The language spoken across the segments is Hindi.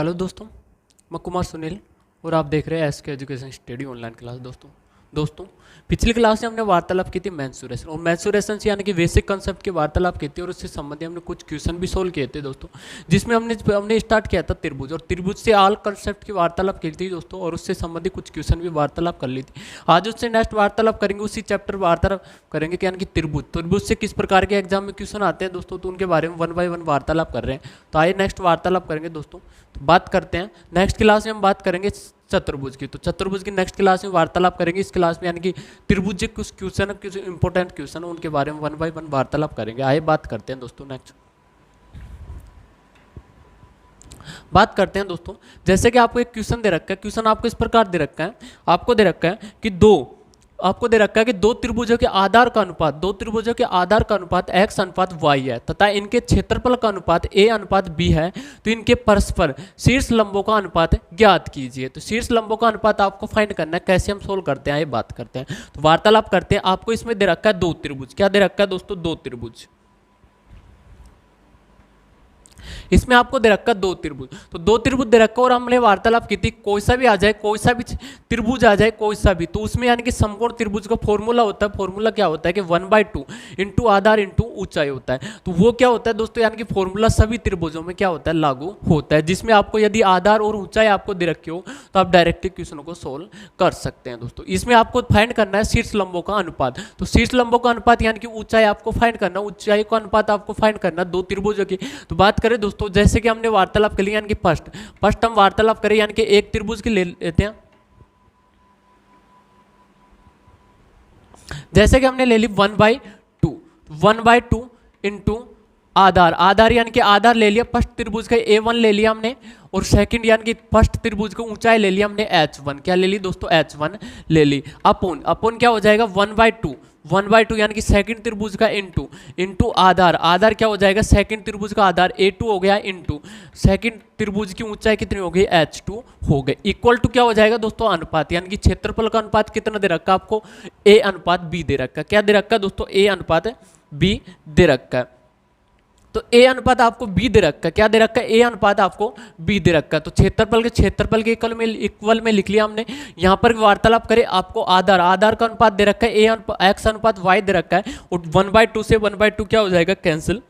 हेलो दोस्तों, मैं कुमार सुनील और आप देख रहे हैं SK education study online class. दोस्तों पिछली क्लास में हमने वार्तालाप की थी मेंसुरेशन, और मेंसुरेशन से यानी कि बेसिक कंसेप्ट की वार्तालाप की थी और उससे संबंधित हमने कुछ क्वेश्चन भी सोल्व किए थे दोस्तों, जिसमें हमने स्टार्ट किया था त्रिभुज, और त्रिभुज से ऑल कंसेप्ट की वार्तालाप की थी दोस्तों, और उससे संबंधित कुछ क्वेश्चन भी वार्तालाप कर ली थी। आज उससे नेक्स्ट वार्तालाप करेंगे, उसी चैप्टर वार्तालाप करेंगे कि यानी कि त्रिभुज से किस प्रकार के एग्जाम में क्वेश्चन आते हैं दोस्तों, तो उनके बारे में वन बाय वन वार्तालाप कर रहे हैं। तो आइए नेक्स्ट वार्तालाप करेंगे दोस्तों। तो बात करते हैं नेक्स्ट क्लास में हम बात करेंगे चतुर्भुज की। तो चतुर्भुज की नेक्स्ट क्लास में वार्तालाप करेंगे। इस क्लास में यानी कि त्रिभुज के कुछ क्वेश्चन, कुछ इंपॉर्टेंट क्वेश्चन उनके बारे में वन बाय वन वार्तालाप करेंगे। आइए बात करते हैं दोस्तों नेक्स्ट। बात करते हैं दोस्तों, जैसे कि आपको एक क्वेश्चन दे रखा है, क्वेश्चन आपको इस प्रकार दे रखा है, आपको दे रखा है कि दो त्रिभुजों के आधार का अनुपात x अनुपात y है तथा इनके क्षेत्रफल का अनुपात a अनुपात b है, तो इनके परस्पर शीर्ष लंबों का अनुपात ज्ञात कीजिए। तो शीर्ष लंबों का अनुपात आपको फाइंड करना है, कैसे हम सोल्व करते हैं ये बात करते हैं। तो वार्तालाप करते हैं। आपको इसमें दे रखा है दो त्रिभुज। क्या दे रखा है दोस्तों? दो त्रिभुज। इसमें आपको दे रखा दो त्रिभुज, तो दो त्रिभुज दे रखा और हमने वार्तालाप की थी, कोई सा भी आ जाए, कोई सा भी त्रिभुज आ जाए, कोई सा भी, तो उसमें यानी कि समकोण त्रिभुज का फॉर्मूला होता है। फॉर्मूला क्या होता है कि 1/2 इंटू आधार इंटू ऊंचाई होता है। तो वो क्या होता है दोस्तों, यानी कि फॉर्मूला सभी त्रिभुजों में क्या होता है, लागू होता है, जिसमें आपको यदि आधार और ऊंचाई आपको दे रखी हो तो आप डायरेक्टली क्वेश्चन को सोल्व कर सकते हैं दोस्तों। इसमें आपको फाइंड करना है शीर्ष लंबों का अनुपात। तो शीर्ष लंबों का अनुपात यानी कि ऊंचाई आपको फाइंड करना, ऊंचाई का अनुपात आपको फाइंड करना दो त्रिभुजों की। तो बात करें दोस्तों, जैसे कि हमने वार्तालाप के लिए यानी कि फर्स्ट हम वार्तालाप करें, यानी कि एक त्रिभुज की ले लेते हैं। जैसे कि हमने ले ली 1/2 इंटू आधार यानी कि आधार ले लिया फर्स्ट त्रिभुज का a1 ले लिया हमने, और सेकंड यानी कि फर्स्ट त्रिभुज को ऊंचाई ले लिया हमने h1। क्या ले ली दोस्तों? h1 ले ली। अपॉन क्या हो जाएगा? 1/2 यानी कि सेकंड त्रिभुज का इंटू आधार क्या हो जाएगा? सेकंड त्रिभुज का आधार a2 हो गया, इंटू सेकंड त्रिभुज की ऊंचाई कितनी हो गई? h2 हो गई। इक्वल टू क्या हो जाएगा दोस्तों? अनुपात, यानी कि क्षेत्रफल का अनुपात कितना दे रखा आपको? a अनुपात b दे रखा। क्या दे रखा दोस्तों? a अनुपात b दे रखा है। तो a अनुपात आपको b दे रखा है। क्या दे रखा है? a अनुपात आपको b दे रखा है। तो क्षेत्रफल के इक्वल में लिख लिया हमने। यहाँ पर वार्तालाप करें, आपको आधार का अनुपात दे रखा है, x अनुपात y दे रखा है, और 1/2 से 1/2 क्या हो जाएगा? कैंसिल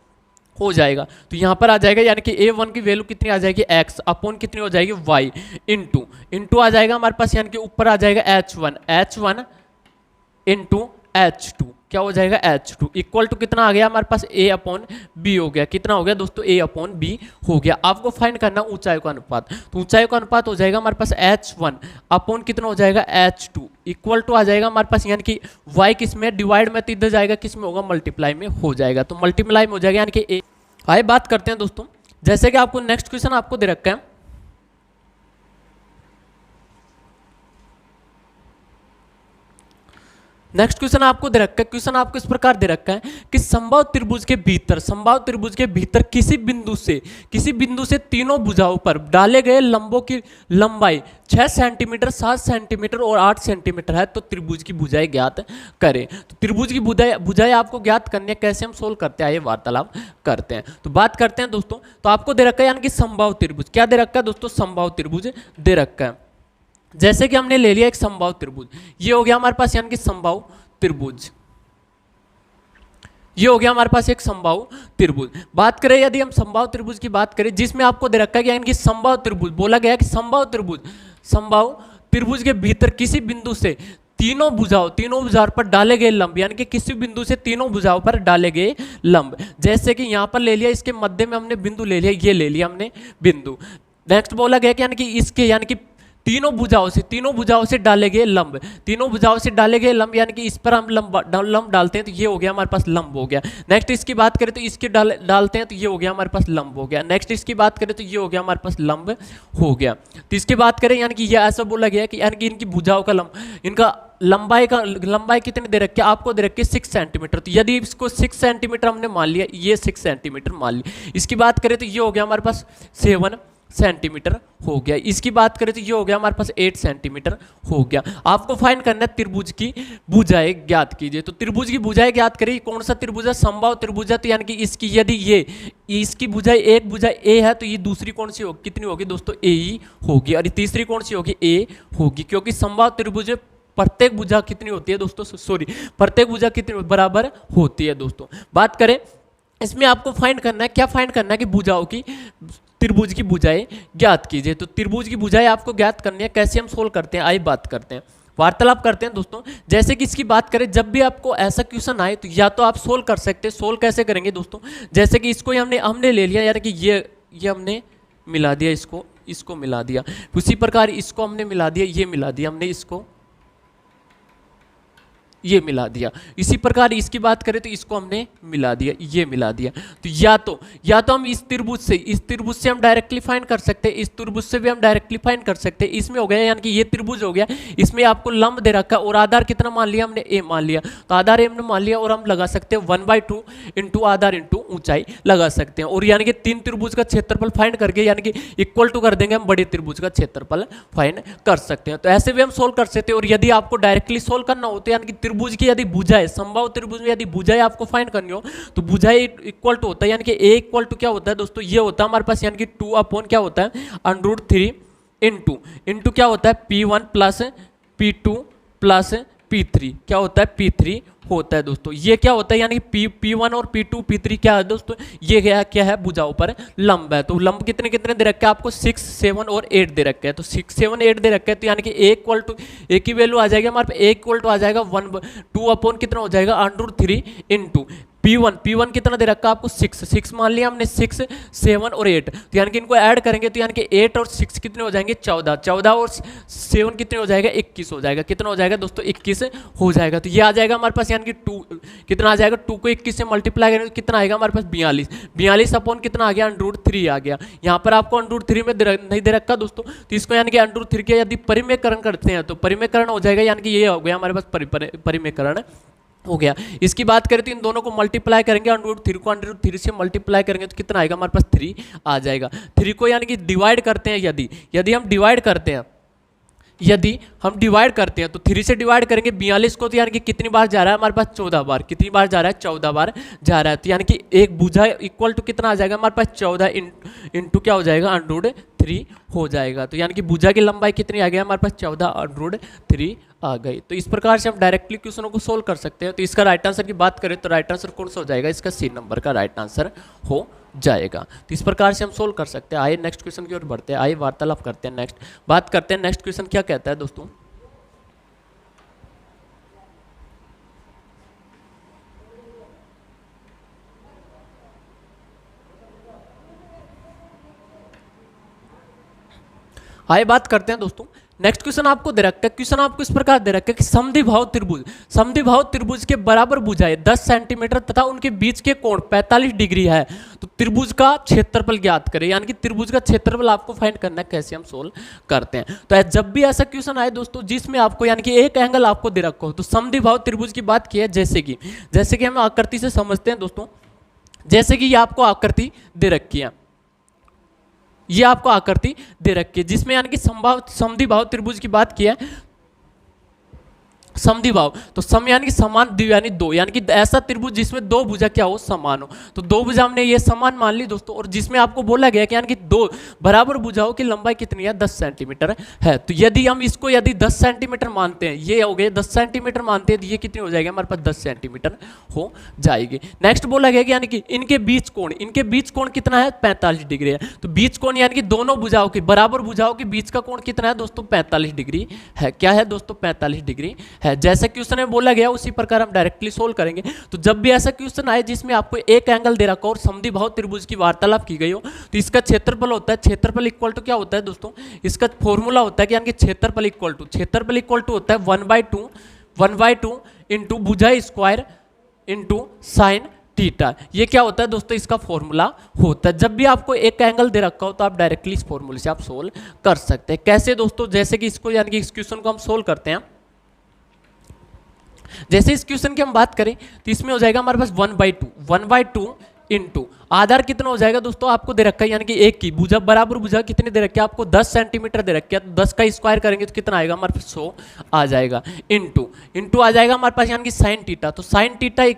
हो जाएगा। तो यहाँ पर आ जाएगा, यानी कि a1 की वैल्यू कितनी आ जाएगी? x अपॉन कितनी हो जाएगी? y इंटू आ जाएगा हमारे पास, यानी कि ऊपर आ जाएगा h1 इंटू h2। क्या हो जाएगा? h2 इक्वल टू कितना आ गया हमारे पास? a अपॉन b हो गया। कितना हो गया दोस्तों? a अपॉन b हो गया। आपको फाइंड करना ऊंचाई का अनुपात, तो ऊंचाई का अनुपात हो जाएगा हमारे पास h1 अपॉन कितना हो जाएगा? h2 इक्वल टू आ जाएगा हमारे पास, यानी कि y किस में डिवाइड में, तो इधर जाएगा किस में होगा? मल्टीप्लाई में हो जाएगा। तो मल्टीप्लाई में हो जाएगा, यानी कि a। आइए बात करते हैं दोस्तों, जैसे कि आपको नेक्स्ट क्वेश्चन आपको दे रखा है। नेक्स्ट क्वेश्चन आपको दे रखा है, क्वेश्चन आपको इस प्रकार दे रखा है कि संभव त्रिभुज के भीतर किसी बिंदु से तीनों भुजाओं पर डाले गए लंबों की लंबाई 6 सेंटीमीटर, 7 सेंटीमीटर और 8 सेंटीमीटर है, तो त्रिभुज की भुजाएं ज्ञात करें। तो त्रिभुज की भुजाएं आपको ज्ञात करनी है, कैसे हम सोल्व करते हैं ये वार्तालाप करते हैं। तो बात करते हैं दोस्तों, तो आपको दे रखा है यानी कि संभव त्रिभुज। क्या दे रखा है दोस्तों? संभव त्रिभुज दे रखा है। जैसे कि हमने ले लिया एक समबाहु त्रिभुज, ये हो गया हमारे पास यानी कि समबाहु त्रिभुज, ये हो गया हमारे पास एक समबाहु त्रिभुज। बात करें यदि हम समबाहु त्रिभुज की बात करें, जिसमें आपको दे रखा है यानी कि समबाहु त्रिभुज, बोला गया कि समबाहु त्रिभुज के भीतर किसी बिंदु से तीनों भुजाओं पर डाले गए लंब, यानी कि किसी बिंदु से तीनों भुजाओं पर डाले गए लंब। जैसे कि यहाँ पर ले लिया, इसके मध्य में हमने बिंदु ले लिया, ये ले लिया हमने बिंदु। नेक्स्ट बोला गया कि यानी कि तीनों भुजाओं से डाले गए लंब, यानी कि इस पर हम लंब डालते हैं, तो ये हो गया हमारे पास लंब हो गया। नेक्स्ट इसकी बात करें तो इसके डालते हैं, तो ये हो गया हमारे पास लंब हो गया। नेक्स्ट इसकी बात करें तो ये हो गया हमारे पास लंब हो गया। तो इसकी बात करें, यानी कि ये ऐसा बोला गया कि यानी कि इनकी भुजाओं का इनका लंबाई कितनी दे रखी है? आपको दे रखी है 6 सेंटीमीटर। तो यदि इसको 6 सेंटीमीटर हमने मान लिया, ये 6 सेंटीमीटर मान लिया। इसकी बात करें तो ये हो गया हमारे पास सेंटीमीटर हो गया। इसकी बात करें तो ये हो गया हमारे पास 8 सेंटीमीटर हो गया। आपको फाइंड करना है त्रिभुज की भुजाएं ज्ञात कीजिए। तो त्रिभुज की भुजाएं ज्ञात करिए। कौन सा त्रिभुज है? समबाहु त्रिभुज है। तो यानी कि इसकी यदि ये इसकी भुजाएं, एक भुजा ए है तो ये दूसरी कौन सी होगी, कितनी होगी दोस्तों? ए ही होगी। और तीसरी कौन सी होगी? ए होगी, क्योंकि समबाहु त्रिभुज प्रत्येक भुजा कितनी होती है दोस्तों? सॉरी, प्रत्येक भुजा कितनी बराबर होती है दोस्तों। बात करें इसमें आपको फाइंड करना है, क्या फाइंड करना है कि भुजाओं की, त्रिभुज की भुजाएं ज्ञात कीजिए। तो त्रिभुज की भुजाएं आपको ज्ञात करनी है। कैसे हम सोल्व करते हैं, आइए बात करते हैं, वार्तालाप करते हैं दोस्तों। जैसे कि इसकी बात करें, जब भी आपको ऐसा क्वेश्चन आए तो या तो आप सोल्व कर सकते हैं। सोल्व कैसे करेंगे दोस्तों? जैसे कि इसको हमने ले लिया, यानी कि ये हमने मिला दिया, इसको मिला दिया। उसी प्रकार इसको हमने मिला दिया, ये मिला दिया हमने, इसको ये मिला दिया। इसी प्रकार इसकी बात करें तो इसको हमने मिला दिया, ये मिला दिया। तो या तो हम इस त्रिभुज से हम डायरेक्टली फाइंड कर सकते हैं, इस त्रिभुज से भी हम डायरेक्टली फाइंड कर सकते हैं। इसमें हो गया, यानी कि ये त्रिभुज हो गया, इसमें आपको लंब दे रखा और आधार कितना मान लिया हमने? ए मान लिया। तो आधार ए हमने मान लिया और हम लगा सकते हैं 1/2 इंटू आधार इंटू ऊंचाई लगा सकते हैं। और यानी कि 3 त्रिभुज का क्षेत्रफल फाइंड करके यानी कि इक्वल टू कर देंगे, हम बड़े त्रिभुज का क्षेत्रफल फाइंड कर सकते हैं। तो ऐसे भी हम सोल्व कर सकते हैं। और यदि आपको डायरेक्टली सोल्व करना हो तो यानी कि त्रिभुज की यदि भुजाएं, समबाहु त्रिभुज में यदि भुजाएं आपको फाइंड करनी हो तो भुजाएं इक्वल टू होता है, यानी कि ए इक्वल टू क्या होता है दोस्तों? ये होता है हमारे पास, यानी कि 2 क्या होता है? √3 इंटू क्या होता है? P1 plus P2 plus P3 क्या होता है? P3 होता है दोस्तों। ये क्या होता है? यानी कि P1 और P2 P3 क्या है दोस्तों? ये क्या है? भुजाओं पर लंब है। तो लंब कितने कितने दे रखे हैं आपको? 6, 7 और 8 दे रखे हैं। तो 6, 7, 8 दे रखे हैं। तो यानी कि ए की वैल्यू आ जाएगी हमारे पास, ए इक्वल टू आ जाएगा 2 कितना हो जाएगा? √3 इंटू P1 कितना दे रखा है आपको? 6 मान लिया हमने, 6, 7 और 8। तो यानी कि इनको ऐड करेंगे तो यानी कि 8 और 6 कितने हो जाएंगे? 14 और 7 कितने हो जाएगा? 21 हो जाएगा। कितना हो जाएगा दोस्तों? 21 हो जाएगा। तो ये आ जाएगा हमारे पास, यानी कि 2 कितना आ जाएगा? 2 को 21 से मल्टीप्लाई करेंगे तो कितना आएगा हमारे पास? 42 अपॉन कितना आ गया? √3 आ गया। यहाँ पर आपको √3 में नहीं दे रखा दोस्तों, तो इसको यानी कि √3 के यदि परिमेयकरण करते हैं तो परिमेयकरण हो जाएगा, यानी कि ये हो गया हमारे पास परिमेयकरण हो गया। इसकी बात करें तो इन दोनों को मल्टीप्लाई करेंगे, √3 को √3 से मल्टीप्लाई करेंगे तो कितना आएगा हमारे पास? 3 आ जाएगा। 3 को यानी कि डिवाइड करते हैं, यदि हम डिवाइड करते हैं तो 3 से डिवाइड करेंगे 42 को, तो यानी कि कितनी बार जा रहा है हमारे पास? 14 बार। कितनी बार जा रहा है? 14 बार जा रहा है। तो यानी कि एक भुजा इक्वल टू कितना आ जाएगा हमारे पास? 14 इंटू क्या हो जाएगा? √3 हो जाएगा। तो यानी कि भुजा की लंबाई कितनी आ गई हमारे पास? 14 √3 आ गई। तो इस प्रकार से हम डायरेक्टली क्वेश्चनों को सोल्व कर सकते हैं। तो इसका राइट आंसर की बात करें तो राइट आंसर कौन सा हो जाएगा? इसका सी नंबर का राइट आंसर हो जाएगा। तो इस प्रकार से हम सोल्व कर सकते हैं। आइए नेक्स्ट क्वेश्चन की ओर बढ़ते हैं, आइए वार्तालाप करते हैं, नेक्स्ट बात करते हैं। नेक्स्ट क्वेश्चन क्या कहता है दोस्तों? आइए बात करते हैं दोस्तों। नेक्स्ट क्वेश्चन आपको दे रखा है, क्वेश्चन आपको इस प्रकार दे रखा है कि समद्विबाहु त्रिभुज के बराबर भुजाएं 10 सेंटीमीटर तथा उनके बीच के कोण 45 डिग्री है, तो त्रिभुज का क्षेत्रफल ज्ञात करें। यानी कि त्रिभुज का क्षेत्रफल आपको फाइंड करना है। कैसे हम सोल्व करते हैं? तो जब भी ऐसा क्वेश्चन आए दोस्तों जिसमें आपको यानी कि एक एंगल आपको दे रखा हो, तो समद्विबाहु त्रिभुज की बात की है। जैसे कि हम आकृति से समझते हैं दोस्तों, जैसे कि ये आपको आकृति दे रखी है, ये आपको आकृति दे रखी है जिसमें यानी कि समद्विबाहु त्रिभुज की बात की है। समद्विबाहु तो सम यानी कि समान, द्वि यानी दो, यानी कि ऐसा त्रिभुज जिसमें दो भुजा क्या हो? समान हो। तो दो भुजा हमने ये समान मान ली दोस्तों, और जिसमें आपको बोला गया कि यानी कि दो बराबर भुजाओं की लंबाई कितनी है? 10 सेंटीमीटर है। तो यदि हम इसको 10 सेंटीमीटर मानते हैं, ये हो गए 10 सेंटीमीटर मानते हैं, तो ये कितनी हो जाएगी हमारे पास? 10 सेंटीमीटर हो जाएगी। नेक्स्ट बोला गया कि यानी कि इनके बीच कोण कितना है? 45 डिग्री है। तो बीच कोण यानी कि दोनों भुजाओं की, बराबर भुजाओं के बीच का कोण कितना है दोस्तों? 45 डिग्री है। क्या है दोस्तों? 45 डिग्री है। जैसा क्वेश्चन में बोला गया उसी प्रकार हम डायरेक्टली सोल्व करेंगे। तो जब भी ऐसा क्वेश्चन आए जिसमें आपको एक एंगल दे रखा हो और समद्विबाहु त्रिभुज की वार्तालाप की गई हो, तो इसका क्षेत्रफल होता है, क्षेत्रफल इक्वल टू क्या होता है दोस्तों? इसका फॉर्मूला होता है कि यानी कि क्षेत्रफल इक्वल टू होता है 1/2 इंटू भुजा स्क्वायर इंटू साइन थीटा। ये क्या होता है दोस्तों? इसका फॉर्मूला होता है। जब भी आपको एक एंगल दे रखा हो तो आप डायरेक्टली इस फॉर्मूले से आप सोल्व कर सकते हैं। कैसे दोस्तों? जैसे कि इसको यानी कि इस क्वेश्चन को हम सोल्व करते हैं। जैसे इस क्वेश्चन की हम बात करें तो इसमें हो जाएगा हमारे पास 1/2 इंटू आधार कितना हो जाएगा दोस्तों, आपको दे रखा है यानी कि एक की भुजा बराबर भुजा कितनी दे रखी है आपको 10 सेंटीमीटर दे रखी है, तो 10 का स्क्वायर करेंगे तो कितना आएगा हमारे पास 100 आ जाएगा, इंटू इंटू आ जाएगा हमारे पास यानी कि साइन थीटा। तो साइन थीटा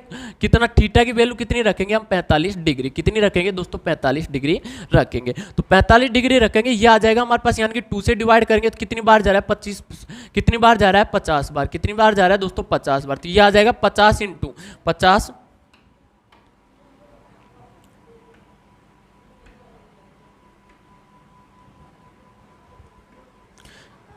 कितना, थीटा की वैल्यू कितनी रखेंगे हम 45 डिग्री, कितनी रखेंगे दोस्तों 45 डिग्री रखेंगे। तो 45 डिग्री रखेंगे, ये आ जाएगा हमारे पास यानी कि 2 से डिवाइड करेंगे तो कितनी बार जा रहा है 25, कितनी बार जा रहा है 50 बार, कितनी बार जा रहा है दोस्तों 50 बार। तो ये आ जाएगा 50 इंटू 50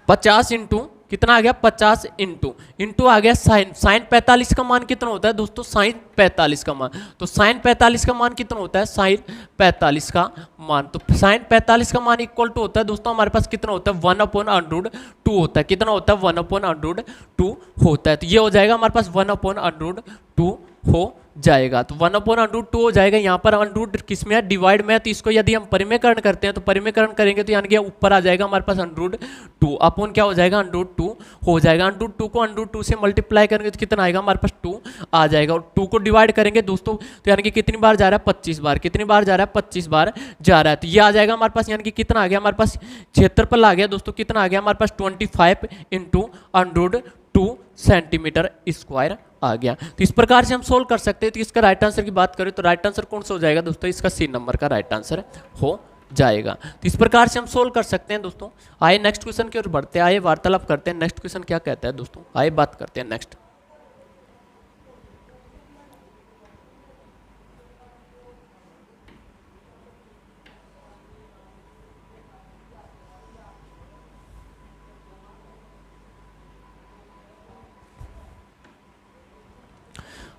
50 इंटू कितना आ गया 50 इंटू इंटू आ गया साइन, साइन 45 का मान कितना होता है दोस्तों, साइन 45 का मान। तो साइन 45 का मान कितना होता है, साइन 45 का मान। तो साइन 45 का मान इक्वल टू होता है दोस्तों हमारे पास कितना होता है 1/√2 होता है, कितना होता है 1/√2 होता है। तो ये हो जाएगा हमारे पास 1/√2 हो जाएगा। तो 1/√2 हो जाएगा, यहाँ पर अंडरूट किस में है, डिवाइड में है। तो इसको यदि हम परिमेयकरण करते हैं तो परिमेयकरण करेंगे तो यानी कि ऊपर आ जाएगा हमारे पास √2 अपॉन क्या हो जाएगा √2 हो जाएगा। √2 को √2 से मल्टीप्लाई करेंगे तो कितना आएगा हमारे पास 2 आ जाएगा। और 2 को डिवाइड करेंगे दोस्तों तो यानी कि कितनी बार जा रहा है 25 बार, कितनी बार जा रहा है 25 बार जा रहा है। तो ये आ जाएगा हमारे पास यानी कि कितना आ गया हमारे पास क्षेत्रफल आ गया दोस्तों, कितना आ गया हमारे पास 25 इंटू √2 सेंटीमीटर स्क्वायर आ गया। तो इस प्रकार से हम सोल्व कर सकते हैं। तो इसका राइट आंसर की बात करें तो राइट आंसर कौन सा हो जाएगा दोस्तों, इसका सी नंबर का राइट आंसर हो जाएगा। तो इस प्रकार से हम सोल्व कर सकते हैं दोस्तों। आइए नेक्स्ट क्वेश्चन की ओर बढ़ते हैं, आइए वार्तालाप करते हैं नेक्स्ट क्वेश्चन क्या कहता है दोस्तों, आइए बात करते हैं नेक्स्ट।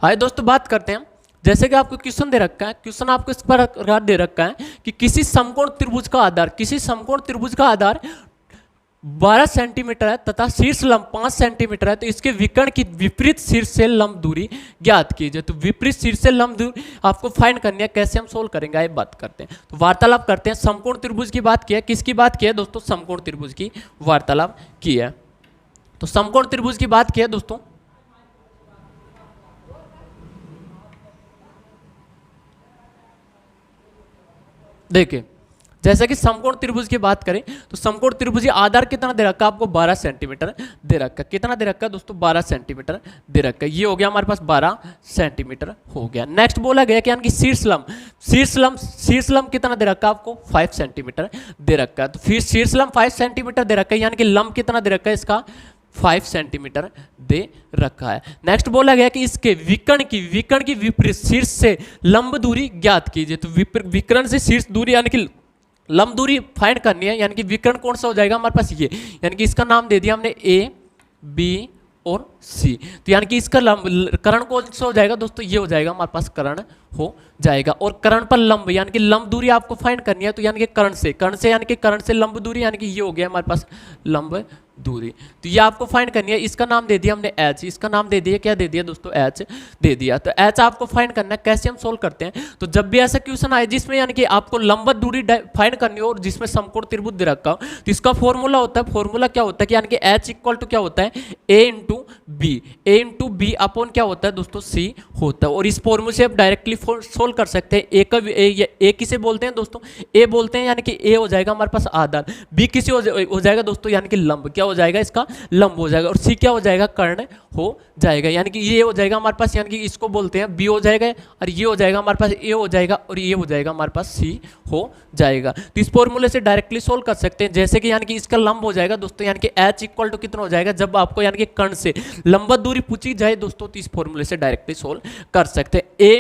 आइए दोस्तों बात करते हैं, जैसे कि आपको क्वेश्चन दे रखा है, क्वेश्चन आपको इस प्रकार दे रखा है कि किसी समकोण त्रिभुज का आधार, किसी समकोण त्रिभुज का आधार 12 सेंटीमीटर है तथा शीर्ष लंब 5 सेंटीमीटर है, तो इसके विकर्ण की विपरीत शीर्ष से लंब दूरी ज्ञात कीजिए। तो विपरीत शीर्ष से लंब दूरी आपको फाइंड करनी है, कैसे हम सोल्व करेंगे आइए बात करते हैं। तो वार्तालाप करते हैं, समकोण त्रिभुज की बात की है, किसकी बात की है दोस्तों, समकोण त्रिभुज की वार्तालाप की है। तो समकोण त्रिभुज की बात की है दोस्तों, देखिए जैसे कि समकोण त्रिभुज की बात करें तो समकोण त्रिभुज आधार कितना दे रखा है आपको 12 सेंटीमीटर दे रखा है, कितना दे रखा है दोस्तों 12 सेंटीमीटर दे रखा है। ये हो गया हमारे पास 12 सेंटीमीटर हो गया। नेक्स्ट बोला गया कि यानी कि शीर्ष लंब कितना दे रखा है आपको 5 सेंटीमीटर दे रखा है। तो फिर शीर्ष लंब 5 सेंटीमीटर दे रखा है, यानी कि लंब कितना दे रखा है इसका 5 सेंटीमीटर दे रखा है। नेक्स्ट बोला गया कि इसके विकर्ण की विपरीत शीर्ष से लंब दूरी ज्ञात कीजिए। तो विकर्ण से शीर्ष दूरी यानी कि लंब दूरी फाइंड करनी है, यानी कि विकर्ण कौन सा हो जाएगा हमारे पास ये, यानी कि इसका नाम दे दिया हमने ए बी और सी। तो यानी कि इसका कर्ण कौन सा हो जाएगा दोस्तों, ये हो जाएगा हमारे पास कर्ण हो जाएगा। और कर्ण पर लंब यानी कि लंब दूरी आपको फाइंड करनी है, तो यानी कि कर्ण से यानी कि कर्ण से लंब दूरी यानी कि ये हो गया हमारे पास लंब दूरी। तो ये आपको फाइंड करनी है, इसका नाम दे दिया हमने एच, इसका नाम दे दिया क्या दे दिया दोस्तों एच दे दिया। तो एच आपको फाइंड करना है, कैसे हम सोल्व करते हैं। तो जब भी ऐसा क्वेश्चन आए जिसमें यानी कि आपको लंबवत दूरी फाइंड करनी हो और जिसमें समकोण त्रिभुज दे रखा हो, तो इसका फॉर्मूला होता है, फॉर्मूला क्या होता है कि यानी कि एच इक्वल टू क्या होता है ए इंटू बी अपॉन क्या होता है दोस्तों सी होता है। और इस फॉर्मूले से आप डायरेक्टली सोल्व कर सकते हैं। ए किसे बोलते हैं दोस्तों, ए बोलते हैं यानी कि ए हो जाएगा हमारे पास आधार, बी किसे हो जाएगा दोस्तों यानी कि लंब, क्या हो जाएगा इसका लंब हो जाएगा, और सी क्या हो जाएगा कर्ण हो जाएगा। यानी कि ये हो जाएगा हमारे पास यानी कि इसको बोलते हैं बी हो जाएगा, और ये हो जाएगा हमारे पास ए हो जाएगा, और ये हो जाएगा हमारे पास सी हो जाएगा। तो इस फॉर्मूले से डायरेक्टली सोल्व कर सकते हैं। जैसे कि यानी कि इसका लंब हो जाएगा दोस्तों यानी कि एच इक्वल टू कितना हो जाएगा, जब आपको यानी कि कर्ण से लंबवत दूरी पूछी जाए दोस्तों, तो इस फॉर्मूले से डायरेक्टली सोल्व कर सकते हैं। ए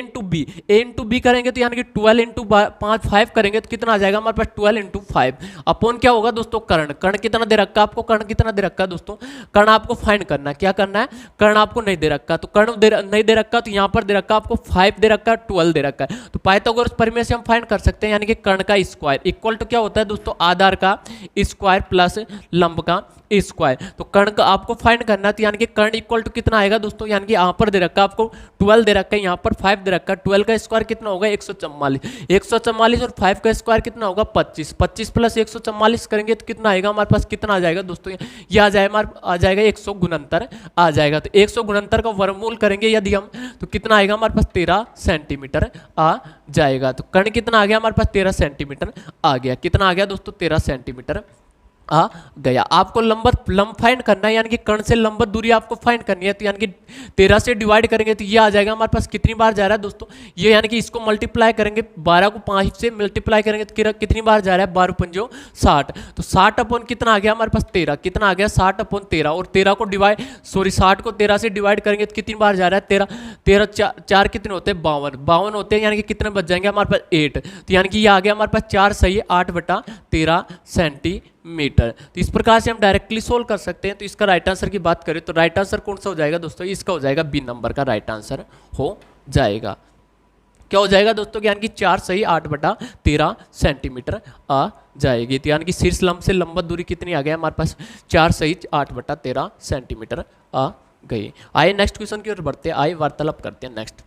इंटू बी करेंगे तो यानी कि 12 इंटू 5 करेंगे तो कितना आ जाएगा हमारे पास 12 इंटू 5 अपॉन क्या होगा दोस्तों कर्ण कितना दे रखा है आपको, कर्ण कितना दे रखा है दोस्तों, कर्ण आपको फाइंड करना है, क्या करना है, कर्ण आपको नहीं दे रखा, तो कर्ण नहीं दे रखा, तो यहाँ पर दे रखा आपको 5 दे रखा है, 12 दे रखा है। तो पाइथागोरस प्रमेय से हम फाइंड कर सकते हैं, यानी कि कर्ण का स्क्वायर इक्वल टू क्या होता है दोस्तों आधार का स्क्वायर प्लस लंब का स्क्वायर। तो कर्ण का आपको फाइंड करना है, तो यानी कि कर्ण इक्वल टू कितना आएगा दोस्तों, यानी कि यहाँ पर दे रखा है आपको 12 दे रखा है, यहाँ पर 5 दे रखा है। 12 का स्क्वायर कितना होगा 144, 144 और 5 का स्क्वायर कितना होगा 25, 25 प्लस 144 करेंगे तो कितना आएगा हमारे पास, कितना आ जाएगा दोस्तों, ये आ जाएगा आ जाएगा 169 आ जाएगा। तो 169 का वर्गमूल करेंगे यदि हम, तो कितना आएगा हमारे पास 13 सेंटीमीटर आ जाएगा। तो कर्ण कितना आ गया हमारे पास 13 सेंटीमीटर आ गया। कितना आ गया दोस्तों 13 सेंटीमीटर आ गया। आपको लंब फाइंड करना है, यानी कि कर्ण से लंबवत दूरी आपको फाइंड करनी है। तो यानी कि 13 से डिवाइड करेंगे तो ये आ जाएगा हमारे पास कितनी बार जा रहा है दोस्तों, ये यानी कि इसको मल्टीप्लाई करेंगे, 12 को 5 से मल्टीप्लाई करेंगे तो कितनी बार जा रहा है 12 पंजो 60। तो 60 अपॉन कितना आ गया हमारे पास 13, कितना आ गया 60 अपॉन 13, और 13 को डिवाइड 60 को 13 से डिवाइड करेंगे तो कितनी बार जा रहा है 13, 13 4 कितने होते हैं 52, 52 होते हैं, यानी कि कितने बच जाएंगे हमारे पास 8। तो यानी कि ये आ गया हमारे पास 4 सही 8/13 सेंटीमीटर। तो इस प्रकार से हम डायरेक्टली सोल्व कर सकते हैं। तो इसका राइट आंसर की बात करें तो राइट आंसर कौन सा हो जाएगा दोस्तों, इसका हो जाएगा बी नंबर का राइट आंसर हो जाएगा। क्या हो जाएगा दोस्तों, यानी कि 4 सही 8/13 सेंटीमीटर आ जाएगी। तो यानी कि शीर्ष लंब से लंबवत दूरी कितनी आ गया हमारे पास 4 सही 8/13 सेंटीमीटर आ गई। आइए नेक्स्ट क्वेश्चन की ओर बढ़ते हैं, आइए वार्तालाप करते हैं नेक्स्ट।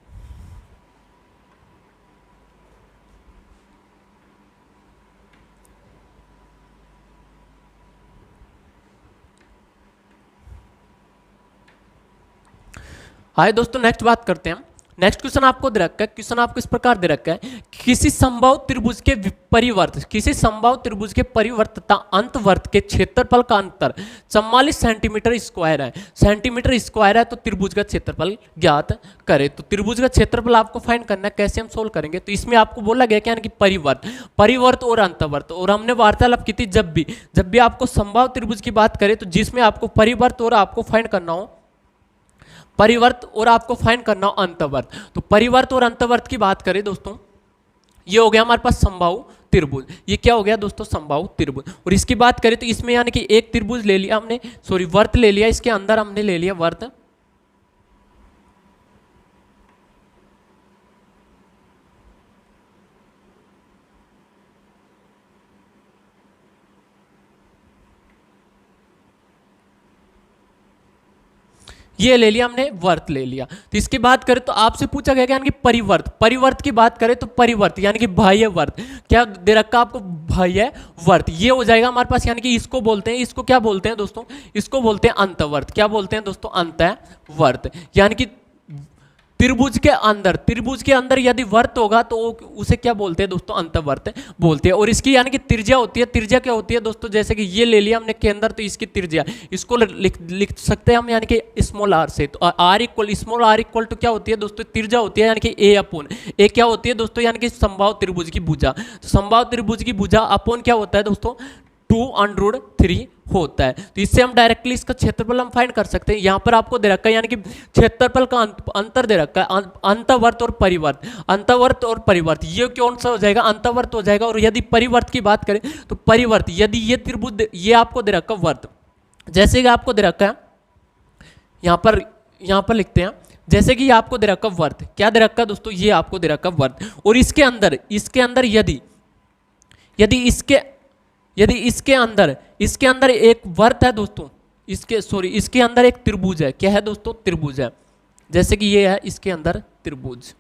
आइए दोस्तों नेक्स्ट बात करते हैं। नेक्स्ट क्वेश्चन आपको दे रखा है, क्वेश्चन आपको इस प्रकार दे रखा है, किसी संभव त्रिभुज के परिवर्त, किसी संभव त्रिभुज के परिवर्त तथा अंतवर्त के क्षेत्रफल का अंतर 44 सेंटीमीटर स्क्वायर है। सेंटीमीटर स्क्वायर है तो त्रिभुज का क्षेत्रफल ज्ञात करें। तो त्रिभुज का क्षेत्रफल आपको फाइंड करना है, कैसे हम सोल्व करेंगे। तो इसमें आपको बोला गया क्या कि परिवर्त, परिवर्त और अंतवर्त, और हमने वार्तालाप की थी जब भी आपको संभव त्रिभुज की बात करें तो जिसमें आपको परिवर्त और आपको फाइंड करना हो, परिवर्त और आपको फाइंड करना हो अंतवर्त। तो परिवर्त और अंतवर्त की बात करें दोस्तों, ये हो गया हमारे पास समबाहु त्रिभुज, ये क्या हो गया दोस्तों समबाहु त्रिभुज। और इसकी बात करें तो इसमें यानी कि एक त्रिभुज ले लिया हमने, सॉरी वर्त ले लिया, इसके अंदर हमने ले लिया वर्त, ये ले लिया हमने, वर्त ले लिया। तो इसकी बात करें तो आपसे पूछा गया यानी कि परिवर्त, परिवर्त की बात करें तो परिवर्त यानी कि बाह्य वर्त, क्या दे रखा आपको बाह्य वर्त, ये हो जाएगा हमारे पास, यानी कि इसको बोलते हैं, इसको क्या बोलते हैं दोस्तों, इसको बोलते हैं अंतवर्त। क्या बोलते हैं दोस्तों, अंतवर्त। यानी कि त्रिभुज के अंदर यदि वर्त होगा तो उसे क्या बोलते हैं दोस्तों, अंतवर्त बोलते हैं। और इसकी यानी कि त्रिज्या होती है, त्रिज्या क्या होती है दोस्तों, जैसे कि ये ले लिया हमने के अंदर, तो इसकी त्रिज्या इसको लिख सकते हैं हम यानी कि स्मॉल आर से। तो R equal, small R equal to क्या होती है दोस्तों, त्रिज्या होती है, यानी कि ए अपोन ए क्या होती है दोस्तों, यानी कि समबाहु त्रिभुज की भुजा। तो समबाहु त्रिभुज की भुजा अपोन क्या होता है दोस्तों, 2√3 होता है। तो इससे हम डायरेक्टली इसका क्षेत्रफल हम फाइंड कर सकते हैं। यहाँ पर आपको दे रखा है यानी कि क्षेत्रफल का अंतर दे रखा है, अंतवर्त और परिवर्त, अंतवर्त और परिवर्त, ये कौन सा हो जाएगा, अंतवर्त हो जाएगा। और यदि परिवर्त की बात करें तो परिवर्त, यदि ये त्रिभुज ये आपको दे रखा है वर्त, जैसे कि आपको दे रखा है यहाँ पर लिखते हैं, जैसे कि आपको दे रखा वर्त, क्या दे रखा दोस्तों, ये आपको दे रखा वर्त। और इसके अंदर यदि इसके अंदर एक वर्त है दोस्तों, इसके अंदर एक त्रिभुज है, क्या है दोस्तों, त्रिभुज है, जैसे कि ये है इसके अंदर त्रिभुज,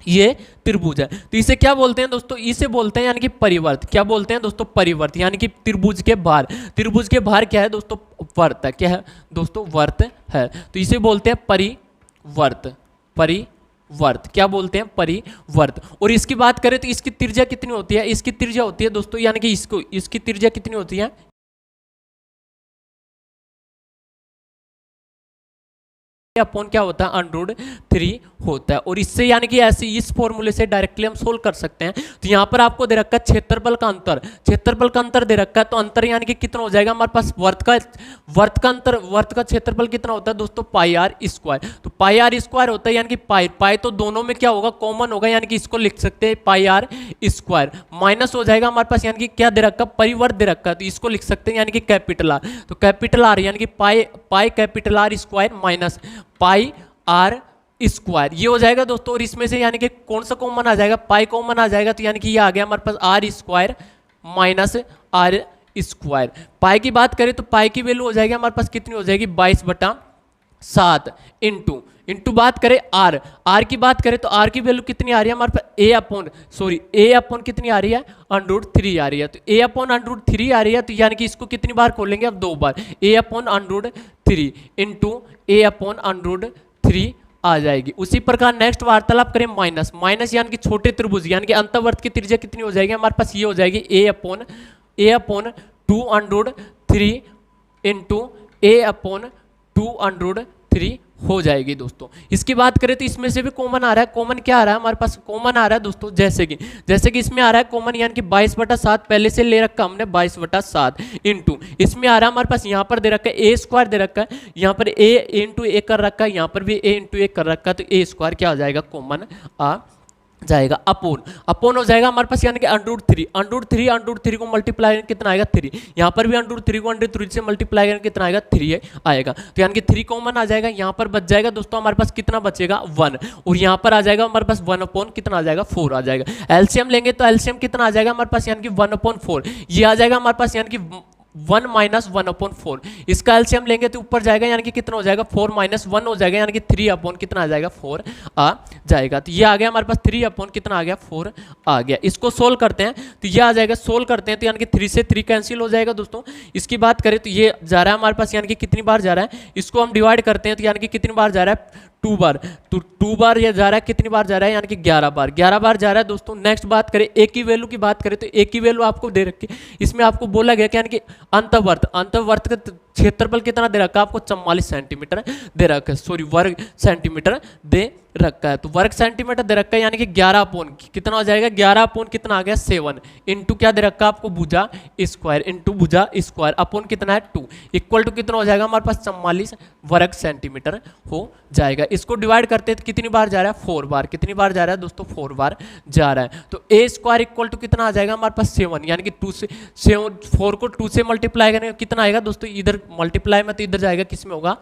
ये त्रिभुज है। तो इसे क्या बोलते हैं दोस्तों, इसे बोलते हैं यानी कि परिवर्त। क्या बोलते हैं दोस्तों, परिवर्त, यानी कि त्रिभुज के बाहर क्या है दोस्तों, वर्त है, क्या है दोस्तों, वर्त है। तो इसे बोलते हैं परिवर्त, क्या बोलते हैं, परिवर्त। और इसकी बात करें तो इसकी त्रिज्या कितनी होती है, इसकी त्रिज्या होती है दोस्तों, यानी कि इसकी त्रिज्या कितनी होती है, अपॉन क्या होता है, √3 होता है। और इससे यानी कि ऐसे इस फॉर्मूले से डायरेक्टली हम सोल्व कर सकते हैं। तो यहाँ पर आपको दे रखा है क्षेत्रफल का अंतर दे रखा है। तो अंतर यानी कि कितना हो जाएगा हमारे पास, वर्त का क्षेत्रफल कितना होता है दोस्तों, πr²। तो πr² होता है, यानी कि पाई तो दोनों में क्या होगा, कॉमन होगा, यानी कि इसको लिख सकते हैं πr², माइनस हो जाएगा हमारे पास, यानी कि क्या दे रखा, परिवर्त दे रखा है, तो इसको लिख सकते हैं यानी कि कैपिटल आर। तो कैपिटल आर यानी कि pi capital R² minus πr², ये हो जाएगा दोस्तों। और इसमें से यानी कि कौन सा कॉमन आ जाएगा, पाई कॉमन आ जाएगा, तो यानी कि ये आ गया हमारे पास R² माइनस आर स्क्वायर। पाई की बात करें तो पाई की वैल्यू हो जाएगी हमारे पास कितनी हो जाएगी 22/7 इंटू इंटू बात करें आर, आर की बात करें तो आर की वैल्यू कितनी आ रही है हमारे पास ए अपॉन कितनी आ रही है √3 आ रही है। तो ए अपॉन √3 आ रही है, तो यानी कि इसको कितनी बार खोलेंगे अब 2 बार, ए अपॉन √3 इंटू ए अपॉन √3 आ जाएगी। उसी प्रकार नेक्स्ट वार्तालाप करें माइनस, माइनस यानी कि छोटे त्रिभुज यानी कि अंतर्वर्त की त्रिज्या कितनी हो जाएगी हमारे पास, ये हो जाएगी ए अपॉन 2√3 इंटू ए अपॉन 2√3 हो जाएगी दोस्तों। इसकी बात करें तो इसमें से भी कॉमन आ रहा है, कॉमन क्या आ रहा है हमारे पास, कॉमन आ रहा है दोस्तों जैसे कि इसमें आ रहा है कॉमन यानी कि 22/7 पहले से ले रखा हमने 22/7 इंटू इसमें आ रहा है हमारे पास यहाँ पर दे रखा है ए स्क्वायर दे रखा है, यहाँ पर ए इंटू ए कर रखा है, यहाँ पर भी ए इंटू ए कर रखा है, तो ए स्क्वायर क्या हो जाएगा कॉमन आ जाएगा। अपॉन हो जाएगा हमारे पास यानी कि √3 को मल्टीप्लाई कितना आएगा 3, यहाँ पर भी √3 को √3 से मल्टीप्लाई करके कितना आएगा 3 आएगा, तो यानी कि 3 कॉमन आ जाएगा। यहाँ पर बच जाएगा दोस्तों हमारे पास कितना बचेगा 1, और यहाँ पर आ जाएगा हमारे पास 1 कितना आ जाएगा 4 आ जाएगा। एलसीएम लेंगे तो एलसीएम कितना आ जाएगा हमारे पास यानी कि 1/4 ये आ जाएगा हमारे पास यानी कि 1 - 1/4। इसका एलसीएम लेंगे तो ऊपर जाएगा यानी कि कितना हो जाएगा 4 - 1 हो जाएगा यानी कि 3 कितना आ जाएगा 4 आ जाएगा। तो ये आ गया हमारे पास 3 कितना आ गया 4 आ गया। इसको सोल्व करते हैं तो ये आ जाएगा, सोल्व करते हैं तो यानी कि 3 से 3 कैंसिल हो जाएगा दोस्तों। इसकी बात करें तो ये जा रहा है हमारे पास यानी कि कितनी बार जा रहा है, इसको हम डिवाइड करते हैं तो यानी कि कितनी बार जा रहा है 2 बार, तो 2 बार ये जा रहा है, कितनी बार जा रहा है यानी कि 11 बार जा रहा है दोस्तों। नेक्स्ट बात करें ए की वैल्यू की बात करें तो ए की वैल्यू आपको दे रखी, इसमें आपको बोला गया कि यानी कि अंतर्वर्त का क्षेत्रफल कितना दे रखा है आपको 44 सेंटीमीटर दे रखा है, सॉरी वर्ग सेंटीमीटर दे रखा है, तो वर्ग सेंटीमीटर दे रखा है यानी कि 11 कितना हो जाएगा 11 कितना आ गया 7 इंटू क्या दे रखा है आपको भुजा स्क्वायर इंटू भुजा स्क्वायर अपॉन कितना है 2 इक्वल टू कितना हो जाएगा हमारे पास 44 वर्ग सेंटीमीटर हो जाएगा। इसको डिवाइड करते हैं तो कितनी बार जा रहा है 4 बार, कितनी बार जा रहा है दोस्तों 4 बार जा रहा है। तो ए स्क्वायर इक्वल टू कितना आ जाएगा हमारे पास 7 यानी कि 2 से 4 को 2 से मल्टीप्लाई करेंगे कितना आएगा दोस्तों, इधर मल्टीप्लाई में तो इधर जाएगा किस में होगा,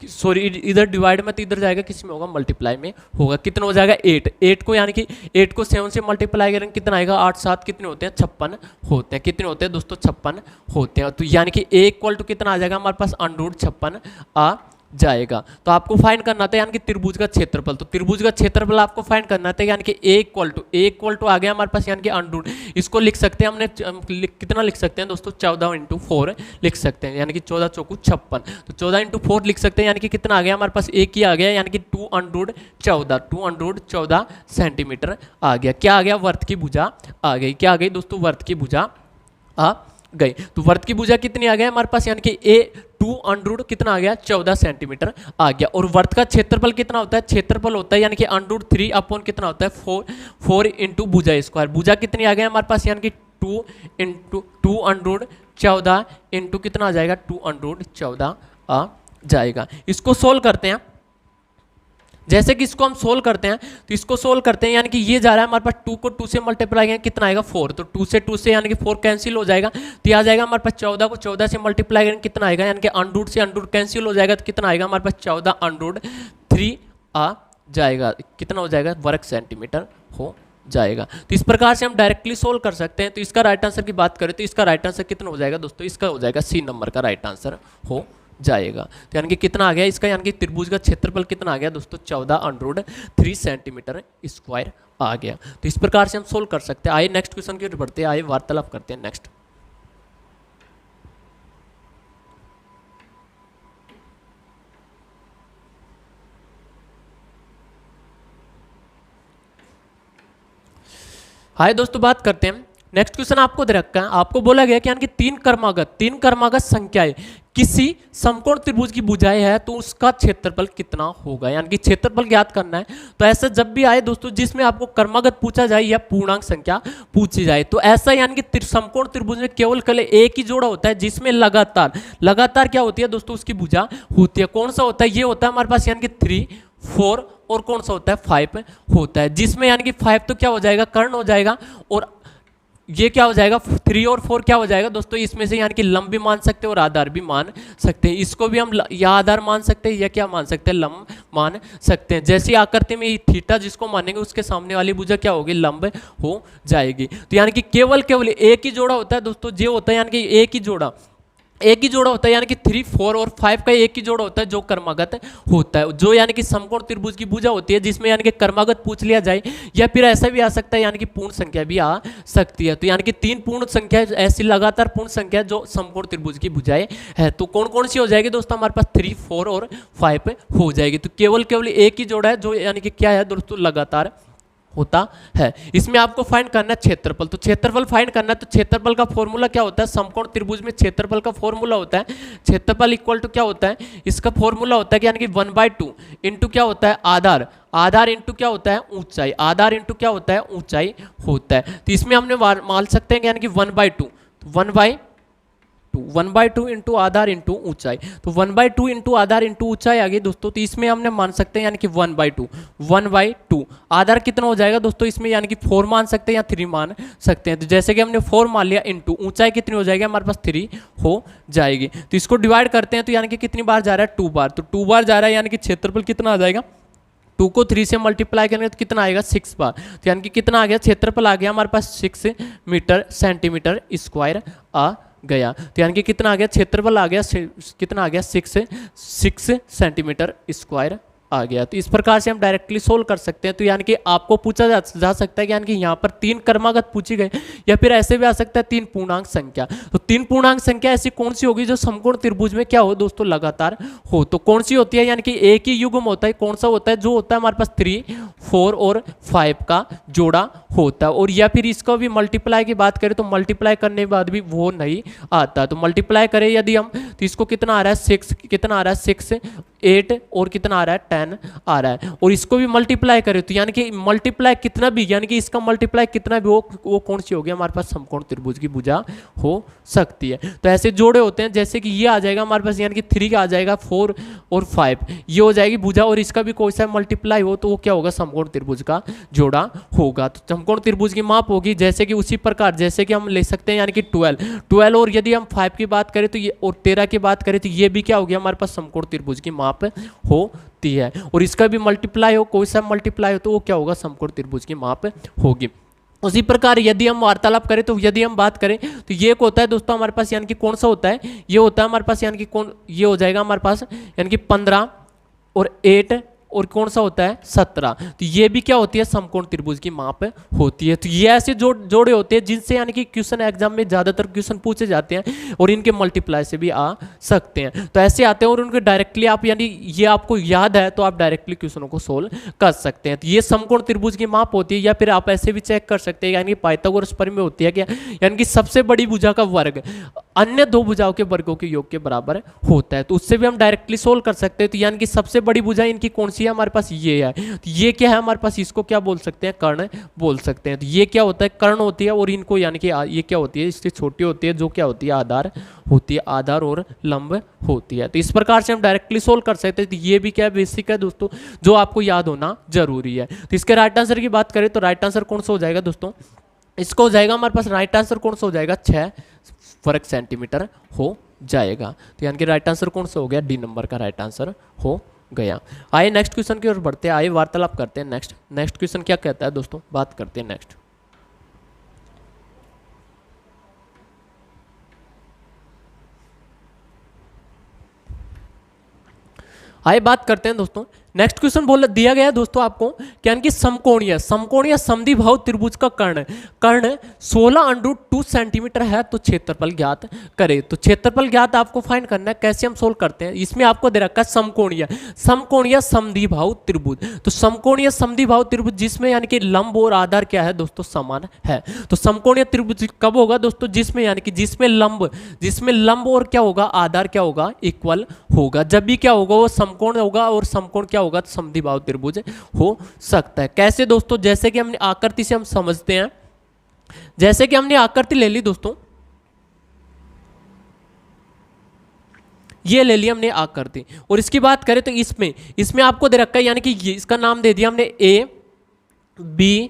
सॉरी इधर डिवाइड में तो इधर जाएगा किस में होगा मल्टीप्लाई में होगा, कितना हो जाएगा 8 को यानी कि 8 को 7 से मल्टीप्लाई करेंगे कितना आएगा 8 7 कितने होते हैं 56 होते हैं, कितने होते हैं दोस्तों 56 होते हैं। तो यानी कि ए इक्वल टू कितना आ जाएगा हमारे पास √56 आ जाएगा। तो आपको फाइंड करना था यानी कि त्रिभुज का क्षेत्रफल, तो त्रिभुज का क्षेत्रफल आपको फाइंड करना था यानी कि ए इक्वल टू आ गया हमारे पास यानी कि √ इसको लिख सकते हैं हमने कितना लिख सकते हैं दोस्तों 14 × 4 लिख सकते हैं यानी कि 14 चौकू 56, तो 14 × 4 लिख सकते हैं यानी कि कितना आ गया हमारे पास ए की आ गया यानी कि 2√14 सेंटीमीटर आ गया। क्या आ गया वर्त की भुजा आ गई, क्या आ गई दोस्तों वर्त की भुजा आ गई। तो वर्त की भुजा कितनी आ गया हमारे पास यानी कि ए 2 कितना आ गया 14 सेंटीमीटर आ गया। और वर्त का क्षेत्रफल कितना होता है, क्षेत्रफल होता है यानी कि √3 अपॉन कितना होता है 4 इंटू भुजा स्क्वायर, भुजा कितनी आ गया हमारे पास यानी कि 2 इंटू कितना आ जाएगा 2 आ जाएगा। इसको सोल्व करते हैं, जैसे कि इसको हम सोल्व करते हैं तो इसको सोल्व करते हैं यानी कि ये जा रहा है हमारे पास 2 को 2 से मल्टीप्लाई करेंगे कितना आएगा 4, तो 2 से यानी कि 4 कैंसिल हो जाएगा, तो यह आ जाएगा हमारे पास 14 को 14 से मल्टीप्लाई करेंगे कितना आएगा यानी कि √ से √ कैंसिल हो जाएगा, तो कितना आएगा हमारे पास 14 √3 आ जाएगा, कितना हो जाएगा वर्ग सेंटीमीटर हो जाएगा। तो इस प्रकार से हम डायरेक्टली सोल्व कर सकते हैं। तो इसका राइट आंसर की बात करें तो इसका राइट आंसर कितना हो जाएगा दोस्तों, इसका हो जाएगा C नंबर का राइट आंसर हो जाएगा। तो यानी कि कितना आ गया इसका यानी कि त्रिभुज का क्षेत्रफल कितना आ गया दोस्तों 14 √3 सेंटीमीटर स्क्वायर आ गया। तो इस प्रकार से हम सोल्व कर सकते हैं। आइए नेक्स्ट क्वेश्चन की ओर बढ़ते हैं, आइए वार्तालाप करते हैं नेक्स्ट। हाय दोस्तों बात करते हैं नेक्स्ट क्वेश्चन आपको दे रखा है, आपको बोला गया कि यानी कि तीन क्रमागत संख्याएं किसी समकोण त्रिभुज की भुजाएं है तो उसका क्षेत्रफल कितना होगा, यानी कि क्षेत्रफल ज्ञात करना है। तो ऐसा जब भी आए दोस्तों जिसमें आपको क्रमागत पूछा जाए या पूर्णांक संख्या पूछी जाए तो ऐसा यानी कि समकोण त्रिभुज में केवल एक ही जोड़ा होता है जिसमें लगातार क्या होती है दोस्तों उसकी भुजा होती है। कौन सा होता है, ये होता है हमारे पास यानी कि 3 4 और कौन सा होता है 5 होता है, जिसमें यानी कि 5 तो क्या हो जाएगा कर्ण हो जाएगा और ये क्या हो जाएगा 3 और 4 क्या हो जाएगा दोस्तों, इसमें से यानी कि लंब भी मान सकते हैं और आधार भी मान सकते हैं। इसको भी हम या आधार मान सकते हैं या क्या मान सकते हैं, लंब मान सकते हैं। जैसी आकृति में थीटा जिसको मानेंगे उसके सामने वाली भुजा क्या होगी, लंब हो जाएगी। तो यानी कि केवल एक ही जोड़ा होता है दोस्तों, जो होता है यानी कि एक ही जोड़ा होता है, यानी कि 3, 4 और 5 का एक ही जोड़ा होता है जो कर्मागत होता है, जो यानी कि समकोण त्रिभुज की भुजा होती है जिसमें यानी कि कर्मागत पूछ लिया जाए, या फिर ऐसा भी आ सकता है यानी कि पूर्ण संख्या भी आ सकती है। तो यानी कि 3 पूर्ण संख्या ऐसी लगातार पूर्ण संख्या जो समकोण त्रिभुज की भुजाएं है। तो कौन कौन सी हो जाएगी दोस्तों, हमारे पास 3, 4 और 5 हो जाएगी। तो केवल एक ही जोड़ा है जो यानी कि क्या है दोस्तों, लगातार होता है। इसमें आपको फाइंड करना है क्षेत्रफल। तो क्षेत्रफल फाइंड करना है, तो क्षेत्रफल का फॉर्मूला क्या होता है, समकोण त्रिभुज में क्षेत्रफल का फॉर्मूला होता है, क्षेत्रफल इक्वल टू क्या होता है, इसका फॉर्मूला होता है कि यानी कि 1/2 इंटू क्या होता है, आधार इंटू क्या होता है, ऊंचाई, आधार इंटू क्या होता है, ऊंचाई होता है। तो इसमें हमने मान सकते हैं कि यानी कि 1/2 1/2 इंटू आधार इंटू ऊंचाई। तो 1/2 इंटू आधार इंटू ऊंचाई आ गई दोस्तों। तो इसमें हमने मान सकते हैं यानी कि 1/2 आधार कितना हो जाएगा दोस्तों, इसमें यानी कि 4 मान सकते हैं या 3 मान सकते हैं। तो जैसे कि हमने 4 मान लिया, इंटू ऊंचाई कितनी हो जाएगी, हमारे पास 3 हो जाएगी। तो इसको डिवाइड करते हैं तो यानी कि कितनी बार जा रहा है, 2 बार। तो 2 बार जा रहा है यानी कि क्षेत्रफल कितना आ जाएगा, 2 को 3 से मल्टीप्लाई करेंगे तो कितना आएगा, 6 बार। तो यानी कि कितना आ गया, क्षेत्रफल आ गया हमारे पास 6 मीटर सेंटीमीटर स्क्वायर आ गया। तो यानी कि कितना आ गया, क्षेत्रफल आ गया कितना आ गया, 6 सेंटीमीटर स्क्वायर आ गया। तो इस प्रकार से हम डायरेक्टली सोल्व कर सकते हैं। तो यानी कि आपको पूछा जा सकता है कि यानी कि यहाँ पर 3 कर्मागत पूछी गए, या फिर ऐसे भी आ सकता है 3 पूर्णांक संख्या। तो 3 पूर्णांक संख्या ऐसी कौन सी होगी जो समकोण त्रिभुज में क्या हो दोस्तों, लगातार हो। तो कौन सी होती है, यानी कि एक ही युग्म होता है, कौन सा होता है, जो होता है हमारे पास 3, 4 और 5 का जोड़ा होता है। और या फिर इसको भी मल्टीप्लाई की बात करें तो मल्टीप्लाई करने के बाद भी वो नहीं आता। तो मल्टीप्लाई करें यदि हम, तो इसको कितना आ रहा है, 6 कितना आ रहा है, 6, 8 और कितना आ रहा है, 10 आ रहा है। और इसको भी मल्टीप्लाई करें तो यानी कि मल्टीप्लाई कितना भी, यानी कि इसका मल्टीप्लाई कितना भी वो कौन सी होगी, हमारे पास समकोण त्रिभुज की भुजा हो सकती है। तो ऐसे जोड़े होते हैं, जैसे कि ये आ जाएगा हमारे पास, यानी कि 3 का आ जाएगा, 4 और 5 ये हो जाएगी भुजा, और इसका भी कोई सा मल्टीप्लाई हो तो वो क्या होगा, समकोण त्रिभुज का जोड़ा होगा। तो समकोण त्रिभुज की माप होगी जैसे कि उसी प्रकार, जैसे कि हम ले सकते हैं यानी कि 12 और यदि हम 5 की बात करें तो ये, और 13 की बात करें तो ये भी क्या होगी, हमारे पास समकोण त्रिभुज की माप होती है। और इसका भी मल्टीप्लाई हो, कोई सा मल्टीप्लाई हो तो वो क्या होगा, समकोण त्रिभुज की माप होगी। उसी प्रकार यदि हम वार्तालाप करें तो यदि हम बात करें तो ये एक होता है दोस्तों हमारे पास, यानी कि कौन सा होता है, ये होता है हमारे पास, यानी कि कौन, ये हो जाएगा हमारे पास यानी कि 15 और 8 और कौन सा होता है, 17। तो ये भी क्या होती है, समकोण त्रिभुज की माप होती है। तो ये ऐसे जोड़े होते हैं जिनसे यानी कि क्वेश्चन एग्जाम में ज्यादातर क्वेश्चन पूछे जाते हैं, और इनके मल्टीप्लाई से भी आ सकते हैं। तो ऐसे आते हैं और उनके डायरेक्टली आप, यानी ये आपको याद है तो आप डायरेक्टली क्वेश्चनों को सोल्व कर सकते हैं। तो ये समकोण त्रिभुज की माप होती है। या फिर आप ऐसे भी चेक कर सकते हैं, यानी कि पाइथागोरस प्रमेय होती है क्या, यानी कि सबसे बड़ी भुजा का वर्ग अन्य 2 भुजाओं के वर्गों के योग के बराबर होता है। तो उससे भी हम डायरेक्टली सोल्व कर सकते हैं। तो यानी कि सबसे बड़ी भुजा इनकी कौन सी है, हमारे पास ये है। तो ये क्या है हमारे पास, इसको क्या बोल सकते हैं, कर्ण बोल सकते हैं। तो ये क्या होता है, कर्ण होती है, और इनको यानी कि ये क्या होती है, इससे छोटी होती है, जो क्या होती है, आधार होती है, आधार और लंब होती है। तो इस प्रकार से हम डायरेक्टली सोल्व कर सकते हैं। तो ये भी क्या बेसिक है दोस्तों, जो आपको याद होना जरूरी है। तो इसके राइट आंसर की बात करें तो राइट आंसर कौन सा हो जाएगा दोस्तों, इसको हो जाएगा हमारे पास राइट आंसर कौन सा हो जाएगा, 6 वर्ग सेंटीमीटर हो जाएगा। तो यानी कि राइट आंसर कौन सा हो गया, डी नंबर का राइट आंसर हो गया। आइए नेक्स्ट क्वेश्चन की ओर बढ़ते हैं, आइए वार्तालाप करते हैं। नेक्स्ट क्वेश्चन क्या कहता है दोस्तों, बात करते हैं नेक्स्ट। आइए बात करते हैं दोस्तों, नेक्स्ट क्वेश्चन बोल दिया गया है दोस्तों आपको, क्या कि समकोणीय समद्विबाहु त्रिभुज का कर्ण 16√2 सेंटीमीटर है, तो क्षेत्रफल ज्ञात करे। तो क्षेत्रफल ज्ञात आपको फाइंड करना है। कैसे हम सोल्व करते हैं, इसमें आपको दे रखा है समकोणीय समद्विबाहु त्रिभुज। तो समकोणीय समद्विबाहु त्रिभुज जिसमें यानी कि लंब और आधार क्या है दोस्तों, समान है। तो समकोणीय त्रिभुज कब होगा दोस्तों, जिसमें यानी कि जिसमें लंब और क्या होगा, आधार क्या होगा, इक्वल होगा। जब भी क्या होगा, वो समकोण होगा, और समकोण क्या होगा, समद्विबाहु त्रिभुज हो सकता है। कैसे दोस्तों, जैसे कि हमने आकृति से हम समझते हैं, जैसे कि हमने आकृति ले ली दोस्तों, ये ले ली हमने आकृति, और इसकी बात करें तो इसमें आपको दे रखा है, यानी कि इसका नाम दे दिया हमने A B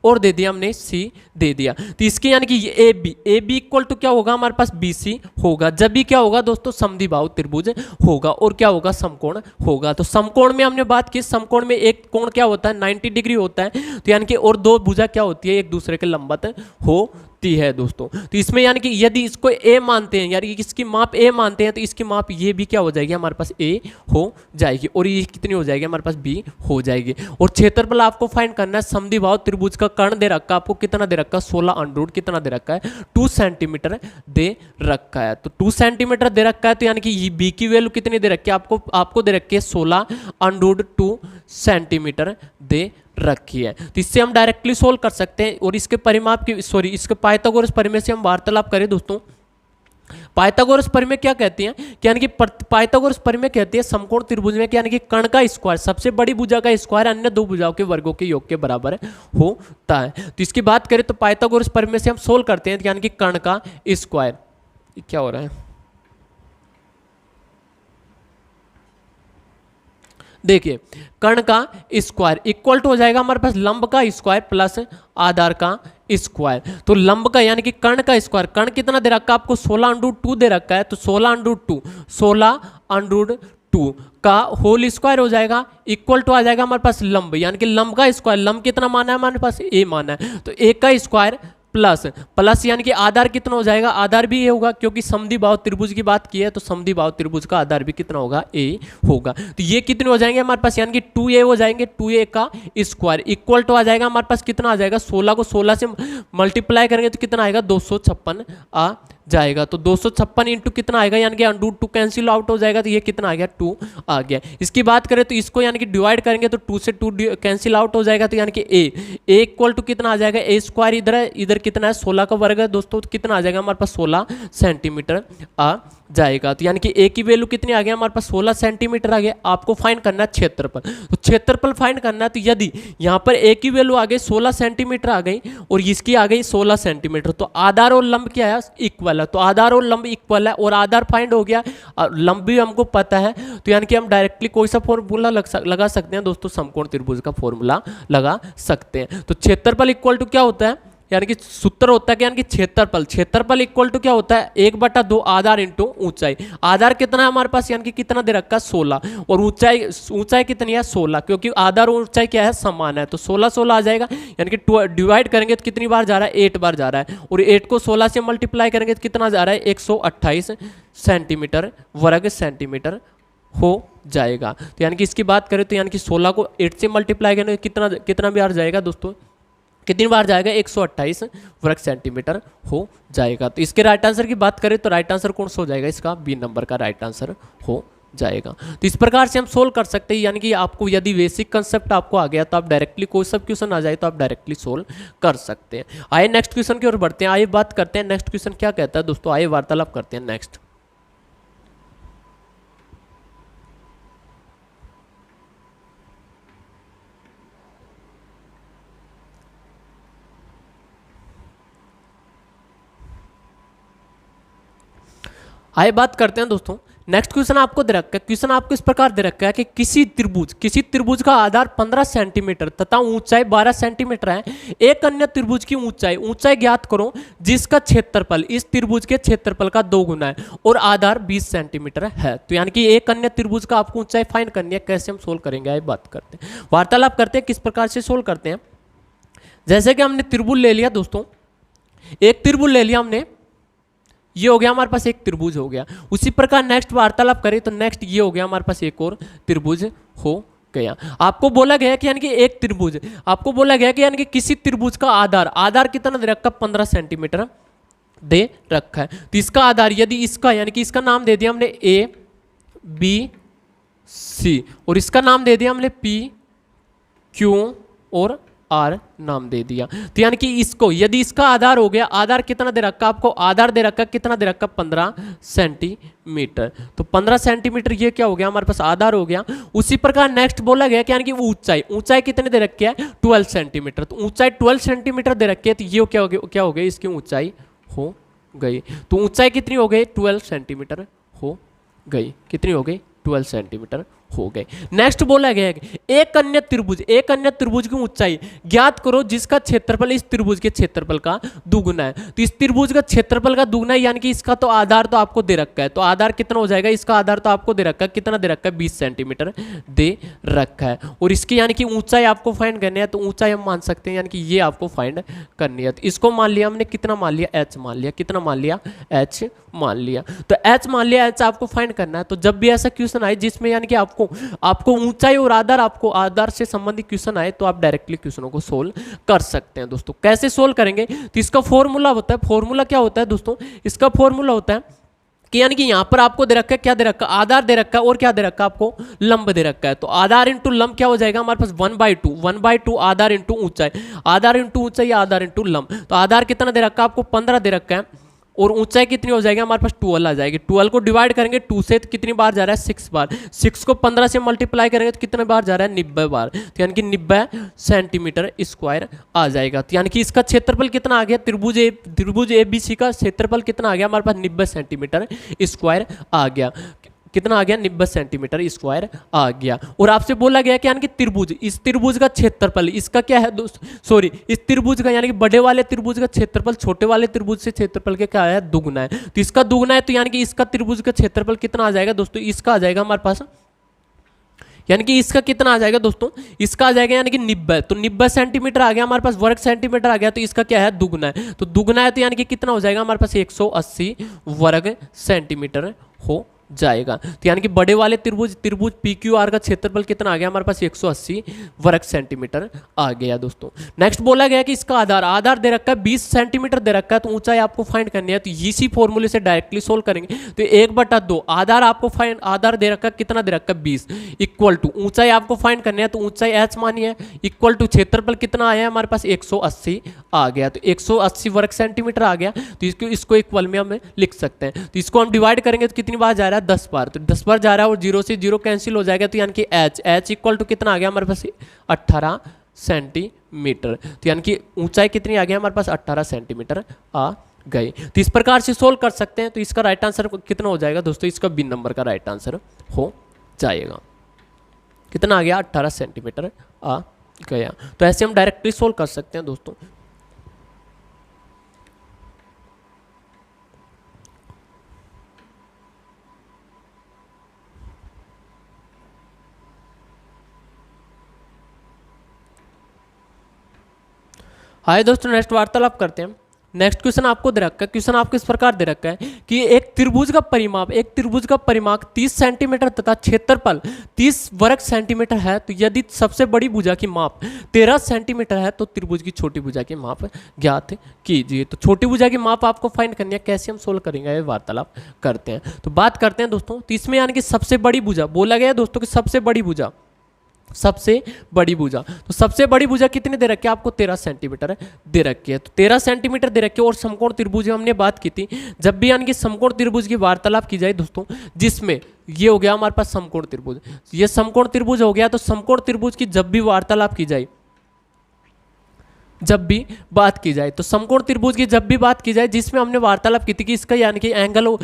और दे दिया हमने सी दे दिया। तो इसके यानी कि ए बी इक्वल टू क्या होगा हमारे पास बी सी होगा। जब भी क्या होगा दोस्तों समद्विबाहु त्रिभुज होगा और क्या होगा समकोण होगा। तो समकोण में हमने बात की, समकोण में एक कोण क्या होता है 90 डिग्री होता है, तो यानी कि और दो भुजा क्या होती है एक दूसरे के लंबवत होती है दोस्तों। तो इसमें यानी कि यदि इसको ए मानते हैं यानी कि इसकी माप ए मानते हैं तो इसकी माप ये भी क्या हो जाएगी हमारे पास ए हो जाएगी और ये कितनी हो जाएगी हमारे पास बी हो जाएगी। और क्षेत्रफल आपको फाइंड करना है समद्विबाहु त्रिभुज का कर्ण दे रखा है आपको कितना दे रखा है 16 कितना दे रखा है 2 सेंटीमीटर दे रखा है। तो 2 सेंटीमीटर दे रखा है तो यानी कि ये बी की वैल्यू कितनी दे रखी है आपको दे रखी है 16√2 सेंटीमीटर दे रखी है। तो इससे हम डायरेक्टली सोल्व कर सकते हैं और इसके परिमाप की इसके पाइथागोरस प्रमेय से हम वार्तालाप करें दोस्तों। पाइथागोरस प्रमेय क्या कहती हैं कि यानी कि पाइथागोरस प्रमेय कहती है समकोण त्रिभुज में यानी कि कर्ण का स्क्वायर सबसे बड़ी भुजा का स्क्वायर अन्य दो भुजाओं के वर्गों के योग के बराबर होता है। तो इसकी बात करें तो पाइथागोरस प्रमेय से हम सोल्व करते हैं यानी कि कर्ण का स्क्वायर क्या हो रहा है देखिए कर्ण का स्क्वायर इक्वल टू हो जाएगा हमारे पास लंब का स्क्वायर प्लस आधार का स्क्वायर। तो लंब का यानी कि कर्ण का स्क्वायर कर्ण कितना दे रखा है आपको 16√2 दे रखा है तो 16√2 का होल स्क्वायर हो जाएगा इक्वल टू आ जाएगा हमारे पास लंब यानी कि लंब का स्क्वायर लंब कितना माना है हमारे पास ए माना है तो ए का स्क्वायर प्लस यानी कि आधार कितना हो जाएगा आधार भी ए होगा क्योंकि समद्विबाहु त्रिभुज की बात की है तो समद्विबाहु त्रिभुज का आधार भी कितना होगा ए होगा। तो ये कितने हो जाएंगे हमारे पास यानी कि 2a हो जाएंगे 2a का स्क्वायर इक्वल टू आ जाएगा हमारे पास कितना आ जाएगा 16 को 16 से मल्टीप्लाई करेंगे तो कितना आएगा 256 आ जाएगा। तो 256 इंटू कितना आएगा यानी कि √2 कैंसिल आउट हो जाएगा तो ये कितना आ गया 2 आ गया। इसकी बात करें तो इसको यानी कि डिवाइड करेंगे तो 2 से 2 कैंसिल आउट हो जाएगा तो यानी कि ए इक्वल टू कितना आ जाएगा ए स्क्वायर इधर है इधर कितना है 16 का वर्ग है दोस्तों तो कितना आ जाएगा हमारे पास 16 सेंटीमीटर आ जाएगा। तो यानी कि ए की वैल्यू कितनी आ गई हमारे पास 16 सेंटीमीटर आ गया। आपको फाइंड करना है क्षेत्रफल तो क्षेत्रफल फाइंड करना है तो यदि यहाँ पर ए की वैल्यू आ गई 16 सेंटीमीटर आ गई और इसकी आ गई 16 सेंटीमीटर तो आधार और लंब क्या है इक्वल है। तो आधार और लंब इक्वल है और आधार फाइंड हो गया लंब भी हमको पता है तो यानी कि हम डायरेक्टली कोई सा फॉर्मूला लगा सकते हैं दोस्तों समकोण त्रिभुज का फॉर्मूला लगा सकते हैं। तो क्षेत्रफल इक्वल टू क्या होता है यानी कि सूत्र होता है कि यानी कि क्षेत्रफल इक्वल टू क्या होता है 1/2 आधार इंटू ऊंचाई। आधार कितना है हमारे पास यानी कि कितना दे रखा है 16 और ऊंचाई कितनी है 16 क्योंकि आधार और ऊंचाई क्या है समान है तो 16 आ जाएगा यानी कि डिवाइड करेंगे तो कितनी बार जा रहा है 8 बार जा रहा है और 8 को 16 से मल्टीप्लाई करेंगे तो कितना जा रहा है 128 सेंटीमीटर वर्ग सेंटीमीटर हो जाएगा। तो यानी कि इसकी बात करें तो यानी कि 16 को 8 से मल्टीप्लाई करेंगे कितना बार जाएगा दोस्तों कितनी बार जाएगा 128 वर्ग सेंटीमीटर हो जाएगा। तो इसके राइट आंसर की बात करें तो राइट आंसर कौन सा हो जाएगा इसका बी नंबर का राइट आंसर हो जाएगा। तो इस प्रकार से हम सोल्व कर सकते हैं यानी कि आपको यदि बेसिक कंसेप्ट आपको आ गया तो आप डायरेक्टली कोई सब क्वेश्चन आ जाए तो आप डायरेक्टली सोल्व कर सकते हैं। आइए नेक्स्ट क्वेश्चन की ओर बढ़ते हैं। आइए बात करते हैं नेक्स्ट क्वेश्चन क्या कहता है दोस्तों। आइए वार्तालाप करते हैं नेक्स्ट। आइए बात करते हैं दोस्तों नेक्स्ट क्वेश्चन आपको दे रखा है। क्वेश्चन आपको इस प्रकार दे रखा है कि किसी त्रिभुज का आधार 15 सेंटीमीटर तथा ऊंचाई 12 सेंटीमीटर है। एक अन्य त्रिभुज की ऊंचाई ज्ञात करो जिसका क्षेत्रफल इस त्रिभुज के क्षेत्रफल का 2 गुना है और आधार 20 सेंटीमीटर है। तो यानी कि एक अन्य त्रिभुज का आपको ऊंचाई फाइंड करनी है। कैसे हम सोल्व करेंगे आइए बात करते हैं वार्तालाप करते हैं किस प्रकार से सोल्व करते हैं। जैसे कि हमने त्रिभुज ले लिया दोस्तों एक त्रिभुज ले लिया हमने ये हो गया हमारे पास एक त्रिभुज हो गया। उसी प्रकार नेक्स्ट वार्तालाप करें तो नेक्स्ट ये हो गया हमारे पास एक और त्रिभुज हो गया। आपको बोला गया कि यानी कि एक त्रिभुज आपको बोला गया कि यानी कि किसी त्रिभुज का आधार कितना दे रखा 15 सेंटीमीटर दे रखा है। तो इसका आधार यदि इसका यानी कि इसका नाम दे दिया हमने ए बी सी और इसका नाम दे दिया हमने पी क्यू और आर नाम दे दिया। तो यानी कि इसको यदि इसका आधार हो गया आधार कितना दे रखा आपको आधार दे रखा कितना दे रखा 15 सेंटीमीटर। तो 15 सेंटीमीटर ये क्या हो गया हमारे पास आधार हो गया। उसी प्रकार नेक्स्ट बोला गया कि यानी कि ऊंचाई कितने दे रखी है 12 सेंटीमीटर। तो ऊंचाई 12 सेंटीमीटर दे रखी है तो ये क्या हो गई इसकी ऊंचाई हो गई। तो ऊंचाई कितनी हो गई 12 सेंटीमीटर हो गई। कितनी हो गई 12 सेंटीमीटर हो गए। नेक्स्ट बोला गया है कि एक अन्य त्रिभुज की ऊंचाई ज्ञात करो जिसका क्षेत्रफल इस त्रिभुज के क्षेत्रफल का दुगुना है। तो इस त्रिभुज का क्षेत्रफल का दुगुना है, यानी कि इसका तो आधार तो आपको दे रखा है, तो आधार कितना हो जाएगा, इसका आधार तो आपको दे रखा है, कितना दे रखा है, 20 सेंटीमीटर दे रखा है। और इसकी यानी कि ऊंचाई आपको फाइंड करनी है, तो ऊंचाई हम मान सकते हैं यानी कि ये आपको फाइंड करनी है। तो इसको मान लिया हमने, कितना मान लिया, h मान लिया, कितना मान लिया, h मान लिया। तो h मान लिया, h आपको फाइंड करना है। तो जब भी ऐसा क्वेश्चन आए जिसमें यानी कि आपको ऊंचाई और आधार, आपको आधार से संबंधित क्वेश्चन आए, तो आप डायरेक्टली क्वेश्चनों को सोल्व कर सकते हैं दोस्तों। कैसे सोल्व करेंगे, तो इसका फॉर्मूला होता है, फॉर्मूला क्या होता है दोस्तों, इसका फॉर्मूला होता है कि यानी कि यहां पर आपको दे रखा है, क्या दे रखा है, आधार दे रखा है, और क्या दे रखा है, आपको लंब दे रखा है। तो आधार इंटू लंब क्या हो जाएगा हमारे पास, 1/2 आधार इंटू ऊंचाई, आधार इंटू ऊंचाई, आधार इंटू लंब। तो आधार कितना दे रखा है आपको, 15 दे रखा है, और ऊंचाई कितनी हो जाएगी हमारे पास, 12 आ जाएगी। 12 को डिवाइड करेंगे 2 से, तो कितनी बार जा रहा है, 6 बार। 6 को 15 से मल्टीप्लाई करेंगे तो कितने बार जा रहा है, 90 बार। तो यानी कि 90 सेंटीमीटर स्क्वायर आ जाएगा। तो यानी कि इसका क्षेत्रफल कितना आ गया, त्रिभुज ABC का क्षेत्रफल कितना आ गया हमारे पास, 90 सेंटीमीटर स्क्वायर आ गया। कितना आ गया, 90 सेंटीमीटर स्क्वायर आ गया। और आपसे बोला गया कि यानी कि त्रिभुज, इस त्रिभुज का क्षेत्रफल इसका क्या है दोस्त, सॉरी, इस त्रिभुज का यानी कि बड़े वाले त्रिभुज का क्षेत्रफल छोटे वाले त्रिभुज से क्षेत्रफल के क्या है, दुगुना है। तो इसका दुगुना है, तो यानी कि इसका त्रिभुज का क्षेत्रफल कितना आ जाएगा दोस्तों, इसका आ जाएगा हमारे पास, यानी कि इसका कितना आ जाएगा दोस्तों, इसका आ जाएगा यानी कि 90। तो 90 सेंटीमीटर आ गया हमारे पास, वर्ग सेंटीमीटर आ गया, तो इसका क्या है, दुगुना है। तो दुगुना है तो यानी कि कितना हो जाएगा हमारे पास, 180 वर्ग सेंटीमीटर हो जाएगा। तो यानी कि बड़े वाले त्रिभुज PQR का क्षेत्रफल कितना आ गया हमारे पास, 180 वर्ग सेंटीमीटर आ गया दोस्तों। नेक्स्ट बोला गया कि इसका आधार दे रखा है, 20 सेंटीमीटर दे रखा है, तो ऊंचाई आपको फाइंड करनी है। तो इसी फॉर्मूले से डायरेक्टली सोल्व करेंगे। तो 1/2 आधार आपको फाइंड, आधार दे रखा है, कितना दे रखा है, 20, इक्वल टू ऊंचाई आपको फाइंड करनी है, तो ऊंचाई h मानी है, इक्वल टू क्षेत्रफल कितना आया है हमारे पास, 180 आ गया। तो 180 वर्ग सेंटीमीटर आ गया। तो इसको इक्वल में हम लिख सकते हैं। तो इसको हम डिवाइड करेंगे तो कितनी बार जा रहा है, 10 बार। तो 10 बार जा रहा है और 0 से 0 कैंसिल हो जाएगा। तो यानी कि h इक्वल टू कितना आ गया हमारे पास, 18 सेंटीमीटर। तो यानी कि ऊंचाई कितनी आ गया हमारे पास, 18 सेंटीमीटर आ गई। तो इस प्रकार से सोल्व कर सकते हैं। तो इसका राइट आंसर कितना हो जाएगा दोस्तों, इसका बी नंबर का राइट आंसर हो जाएगा। कितना आ गया, 18 सेंटीमीटर आ गया। तो ऐसे हम डायरेक्टली सोल्व कर सकते हैं दोस्तों। हाय दोस्तों, नेक्स्ट वार्तालाप करते हैं। नेक्स्ट क्वेश्चन आपको दे रखा है, क्वेश्चन आपको इस प्रकार दे रखा है कि एक त्रिभुज का परिमाप 30 सेंटीमीटर तथा क्षेत्रफल 30 वर्ग सेंटीमीटर है। तो यदि सबसे बड़ी भुजा की माप 13 सेंटीमीटर है तो त्रिभुज की छोटी भुजा की माप ज्ञात कीजिए। तो छोटी भुजा की माप आपको फाइंड करनी है, कैसे हम सोल्व करेंगे ये वार्तालाप करते हैं। तो बात करते हैं दोस्तों, तो इसमें यानी कि सबसे बड़ी भुजा बोला गया दोस्तों कि सबसे बड़ी भुजा, तो सबसे बड़ी भुजा कितने दे रखी है आपको, 13 सेंटीमीटर दे रखी है। तो 13 सेंटीमीटर दे रखी है। और समकोण त्रिभुज हमने बात की थी, जब भी यानी कि समकोण त्रिभुज की वार्तालाप की जाए दोस्तों, जिसमें ये हो गया हमारे पास समकोण त्रिभुज, ये समकोण त्रिभुज हो गया। तो समकोण त्रिभुज की जब भी वार्तालाप की जाए, तो समकोण त्रिभुज की जब भी बात की जाए, जिसमें हमने वार्तालाप की थी कि इसका यानी कि एंगल,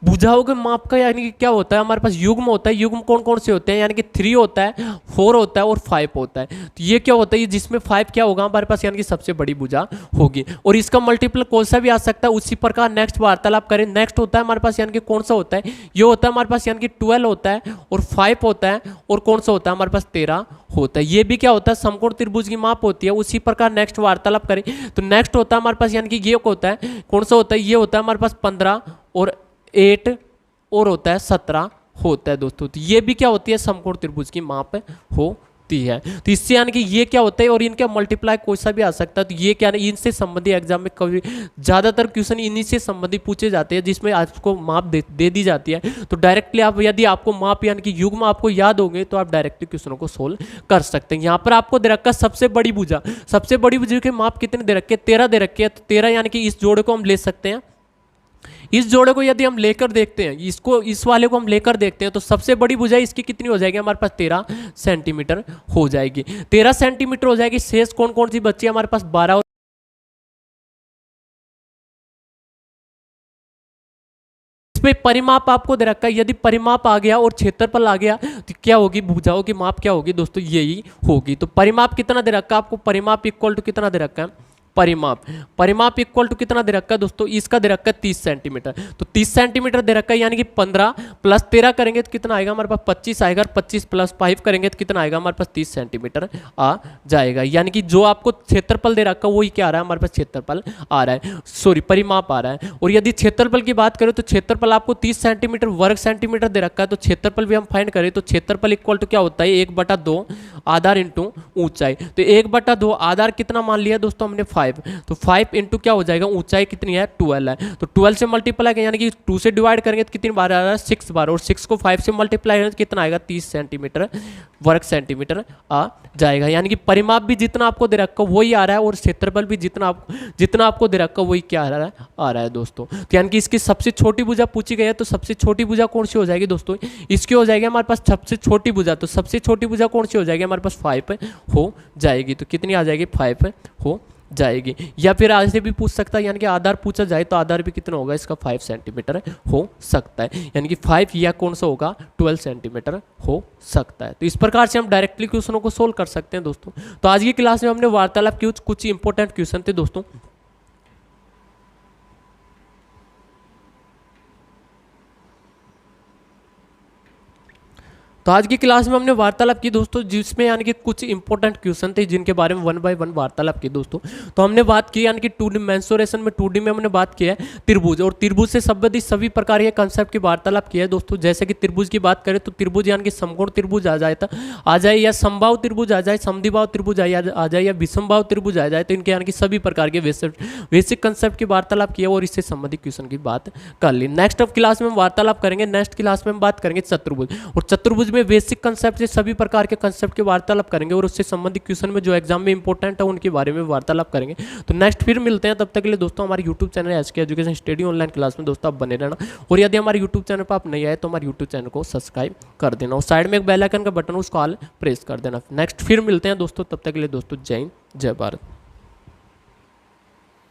भुजाओं के माप का यानी कि क्या होता है हमारे पास, युग्म होता है। युग्म कौन कौन से होते हैं, यानी कि 3 होता है, 4 होता है और 5 होता है। तो ये क्या होता है, जिसमें 5 क्या होगा हमारे पास, यानी कि सबसे बड़ी भुजा होगी। और इसका मल्टीपल कौन सा भी आ सकता है। उसी प्रकार नेक्स्ट वार्तालाप करें। नेक्स्ट होता है हमारे पास यानी कि कौन सा होता है, ये होता है हमारे पास यानी कि 12 होता है और 5 होता है और कौन सा होता है हमारे पास, 13 होता है। ये भी क्या होता है, समकोण त्रिभुज की माप होती है। उसी प्रकार नेक्स्ट वार्तालाप करें तो नेक्स्ट होता है हमारे पास यानी कि ये होता है, कौन सा होता है, ये होता है हमारे पास 15 और 8 और होता है 17 होता है दोस्तों। तो ये भी क्या होती है, समकोण त्रिभुज की माप होती है। तो इससे यानी कि ये क्या होता है, और इनका मल्टीप्लाई कोई सा भी आ सकता है। तो ये क्या, इनसे संबंधित एग्जाम में कभी ज़्यादातर क्वेश्चन इन्हीं से संबंधित पूछे जाते हैं, जिसमें आपको माप दे दी जाती है। तो डायरेक्टली आप, यदि आपको माप यानी कि युग्म आपको याद होंगे, तो आप डायरेक्टली क्वेश्चनों को सोल्व कर सकते हैं। यहाँ पर आपको दे रखा सबसे बड़ी भुजा के माप कितने दे रखे, 13 दे रखे हैं। तो 13 यानी कि इस जोड़े को हम ले सकते हैं। इस जोड़े को यदि हम लेकर देखते हैं, इस वाले को हम लेकर देखते हैं, तो सबसे बड़ी भुजा इसकी कितनी हो जाएगी हमारे पास, 13 सेंटीमीटर हो जाएगी। 13 सेंटीमीटर हो जाएगी। शेष कौन कौन सी बच्ची हमारे पास, 12 इसमें परिमाप आपको दे रखा है, यदि परिमाप आ गया और क्षेत्रफल आ गया तो क्या होगी, भुजाओं की माप क्या होगी दोस्तों, यही होगी। तो परिमाप कितना दे रखा है आपको, परिमाप इक्वल टू कितना दे रखा है, परिमाप इक्वल टू कितना दे रखा है दोस्तों, इसका दे रखा है 30 सेंटीमीटर। तो 30 सेंटीमीटर दे रखा है, यानी कि 15 प्लस 13 करेंगे तो कितना आएगा हमारे पास 25 आएगा, 25 प्लस 5 करेंगे तो कितना आएगा हमारे पास 30 सेंटीमीटर आ जाएगा। यानी कि जो आपको क्षेत्रफल दे रखा है वही क्या आ रहा है हमारे पास, क्षेत्रफल आ रहा है, सॉरी परिमाप आ रहा है। और यदि क्षेत्रफल की बात करें तो क्षेत्रफल आपको 30 सेंटीमीटर वर्ग सेंटीमीटर दे रखा है, तो क्षेत्रफल भी हम फाइंड करें तो क्षेत्रफल इक्वल टू क्या होता है, 1/2 आधार इंटू ऊंचाई। तो 1/2 आधार कितना मान लिया दोस्तों हमने 5, तो 5 इंटू क्या हो जाएगा, ऊंचाई कितनी है 12 है, तो 12 से मल्टीप्लाई करें यानी कि 2 से डिवाइड करेंगे तो कितनी बार आ रहा है 6 बार, और 6 को 5 से मल्टीप्लाई करें तो कितना आएगा 30 सेंटीमीटर वर्ग सेंटीमीटर आ जाएगा। यानी कि परिमाप भी जितना आपको दे रखा वही आ रहा है और क्षेत्रफल भी जितना आपको दे रखा वही क्या आ रहा है दोस्तों। तो यानी कि इसकी सबसे छोटी भुजा पूछी गई है, तो सबसे छोटी भुजा कौन सी हो जाएगी दोस्तों, इसकी हो जाएगी हमारे पास सबसे छोटी भुजा, तो सबसे छोटी भुजा कौन सी हो जाएगी हमारे पास 5 हो जाएगी। तो कितनी आ जाएगी 5 हो जाएगी। या फिर आगे से भी पूछ सकता है, यानी कि आधार पूछा जाए तो आधार भी कितना होगा इसका 5 सेंटीमीटर हो सकता है, यानी कि 5 या कौन सा होगा 12 सेंटीमीटर हो सकता है। तो इस प्रकार से हम डायरेक्टली क्वेश्चनों को सोल्व कर सकते हैं दोस्तों। तो आज की क्लास में हमने वार्तालाप की कुछ इंपॉर्टेंट क्वेश्चन थे दोस्तों। तो आज की क्लास में हमने वार्तालाप की दोस्तों, जिसमें यानी कि कुछ इंपॉर्टेंट क्वेश्चन थे जिनके बारे में 1 बाय 1 वार्तालाप की दोस्तों। तो हमने बात की यानी कि 2D मेंसुरेशन में 2D में हमने बात किया है त्रिभुज, और त्रिभुज से संबंधित सभी प्रकार के कंसेप्ट की वार्तालाप किया है दोस्तों। जैसे कि त्रिभुज की बात करें तो त्रिभुज यानी कि समकोण त्रिभुज आ जाए या समबाहु त्रिभुज आ जाए, समद्विबाहु त्रिभुज आ जाए या विषमबाहु त्रिभुज आ जाए, तो इनके यानी कि सभी प्रकार के बेसिक कंसेप्ट की वार्तालाप किया और इससे संबंधित क्वेश्चन की बात कर ली। नेक्स्ट क्लास में हम वार्तालाप करेंगे, नेक्स्ट क्लास में हम बात करेंगे चतुर्भुज, और चतुर्भुज में बेसिक कंसेप्ट से सभी प्रकार के कंसेप्ट के वार्तालाप करेंगे और उससे संबंधित क्वेश्चन में जो एग्जाम में इंपॉर्टेंट है उनके बारे में वार्तालाप करेंगे। तो नेक्स्ट फिर मिलते हैं, तब तक के लिए दोस्तों हमारे YouTube channel HK education study online class में दोस्तों आप बने रहना, और यदि हमारे यूट्यूब चैनल पर आप नहीं आए तो हमारे यूट्यूब चैनल को सब्सक्राइब कर देना, और साइड में एक बेल आइकन का बटन उसको ऑल प्रेस कर देना। नेक्स्ट फिर मिलते हैं दोस्तों, तब तक के लिए दोस्तों जय हिंद जय भारत।